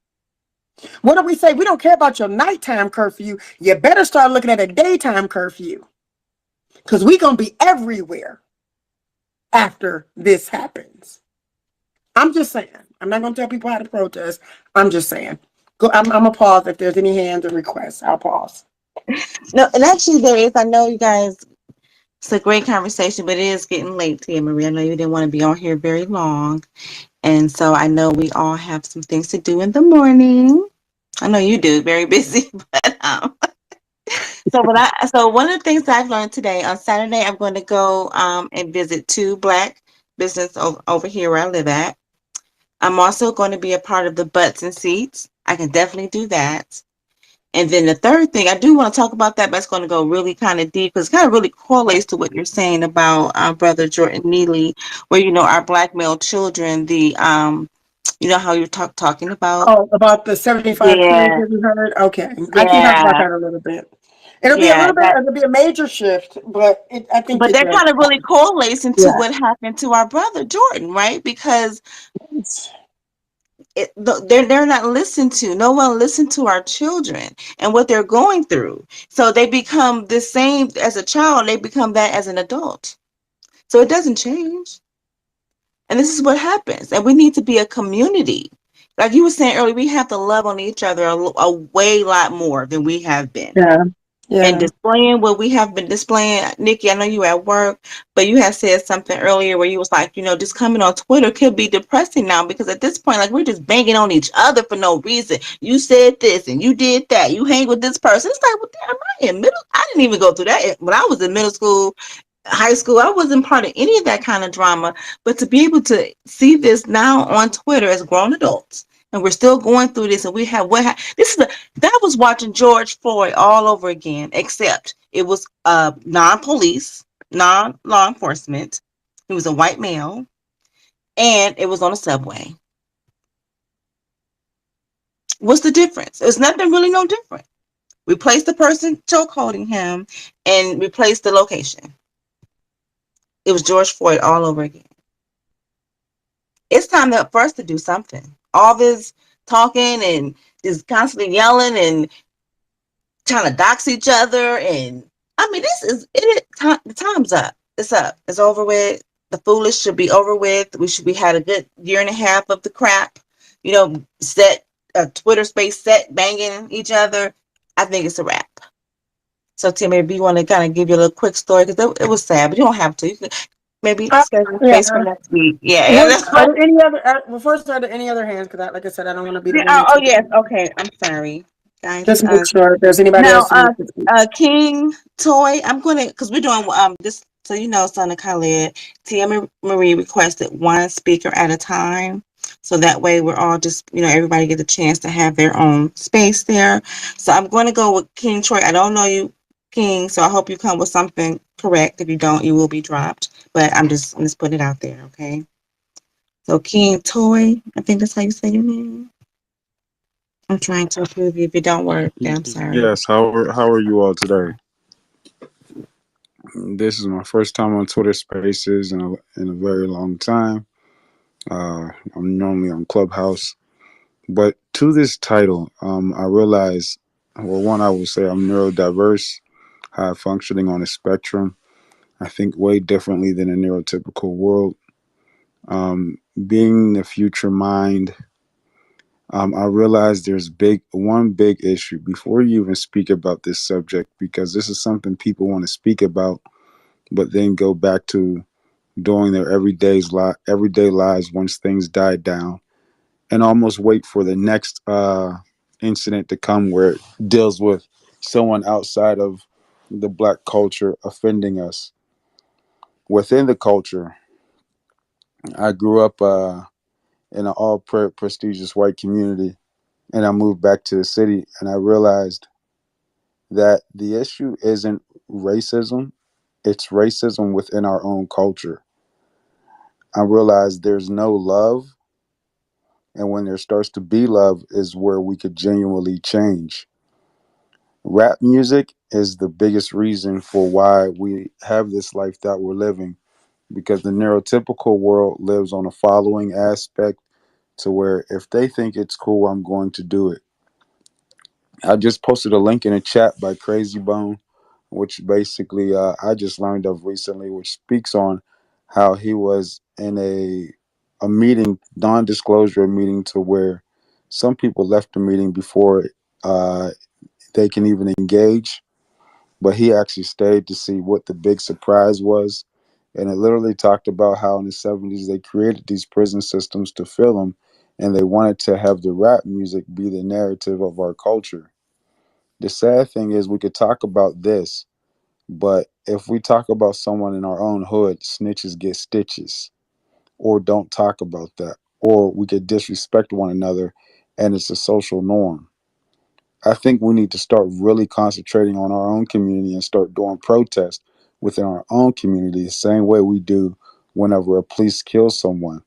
What if we say, we don't care about your nighttime curfew. You better start looking at a daytime curfew because we're going to be everywhere after this happens. I'm just saying. I'm not going to tell people how to protest. I'm just saying. I'm going to pause if there's any hands or requests. I'll pause. No, and actually there is. I know you guys, it's a great conversation, but it is getting late, Tia Marie. I know you didn't want to be on here very long. And so I know we all have some things to do in the morning. I know you do, very busy. But so one of the things that I've learned today, on Saturday, I'm going to go and visit 2 Black businesses over here where I live at. I'm also going to be a part of the Butts and Seats. I can definitely do that. And then the third thing, I do want to talk about that, but it's going to go really kind of deep because it kind of really correlates to what you're saying about Brother Jordan Neely, where, you know, our Black male children, you know how you're talking about. Oh, about the 75 kids that we heard? Okay. Yeah. I can talk about that a little bit. It'll be a little bit, it'll be a major shift, but I think. But that kind of really correlates into what happened to our brother Jordan, right? Because they're not listened to. No one listened to our children and what they're going through. So they become the same as a child. They become that as an adult. So it doesn't change. And this is what happens. And we need to be a community. Like you were saying earlier, we have to love on each other a way lot more than we have been. Yeah. and Yeah. displaying what we have been displaying. Nikki, I know you at work, but you had said something earlier where you was like, just coming on Twitter could be depressing now, because at this point, like, we're just banging on each other for no reason. You said this and you did that. You hang with this person. It's like, well, damn, I in middle. I didn't even go through that when I was in middle school, high school. I wasn't part of any of that kind of drama. But to be able to see this now on Twitter as grown adults, and we're still going through this, and we have this is that was watching George Floyd all over again, except it was non-police, non-law enforcement. He was a white male, and it was on a subway. What's the difference? There's nothing really no different. Replace the person chokeholding him and replace the location. It was George Floyd all over again. It's time for us to do something. All this talking and just constantly yelling and trying to dox each other, and I mean, this is it. The time's up. It's up. It's over with. The foolish should be over with. We had a good year and a half of the crap. Set a Twitter space set banging each other. I think it's a wrap. So Tim, maybe you want to kind of give you a little quick story, because it was sad, but you don't have to. You can maybe schedule Yeah. space for next week. Yeah, that's Are fine. there any other? Well, first, are there any other hands? Because, like I said, I don't want to be the one. Oh yes. Okay. I'm sorry, guys. Just make sure if there's anybody Now, else who wants to speak. King Toy, I'm gonna, because we're doing this, so Son of Khalid. Tia Marie requested one speaker at a time, so that way we're all just everybody get a chance to have their own space there. So I'm going to go with King Troy. I don't know you, King, so I hope you come with something correct. If you don't, you will be dropped. But I'm just put it out there, okay? So King Toy, I think that's how you say your name. I'm trying to approve you. If it don't work, then I'm sorry. Yes, how are you all today? This is my first time on Twitter Spaces in a very long time. I'm normally on Clubhouse, but to this title, I realize, well, one, I would say I'm neurodiverse, high functioning on a spectrum. I think way differently than a neurotypical world. Being the future mind, I realize there's one big issue before you even speak about this subject, because this is something people want to speak about, but then go back to doing their everyday lives once things die down, and almost wait for the next incident to come where it deals with someone outside of the Black culture offending us. Within the culture, I grew up in an all prestigious white community, and I moved back to the city, and I realized that the issue isn't racism, it's racism within our own culture. I realized there's no love, and when there starts to be love is where we could genuinely change. Rap music is the biggest reason for why we have this life that we're living, because the neurotypical world lives on a following aspect, to where if they think it's cool, I'm going to do it. I just posted a link in a chat by Crazy Bone, which basically I just learned of recently, which speaks on how he was in a meeting, non-disclosure meeting, to where some people left the meeting before uh, they can even engage, but he actually stayed to see what the big surprise was. And it literally talked about how in the 70s they created these prison systems to fill them, and they wanted to have the rap music be the narrative of our culture. The sad thing is, we could talk about this, but if we talk about someone in our own hood, snitches get stitches, or don't talk about that, or we could disrespect one another, and it's a social norm. I think we need to start really concentrating on our own community and start doing protests within our own community the same way we do whenever a police kills someone.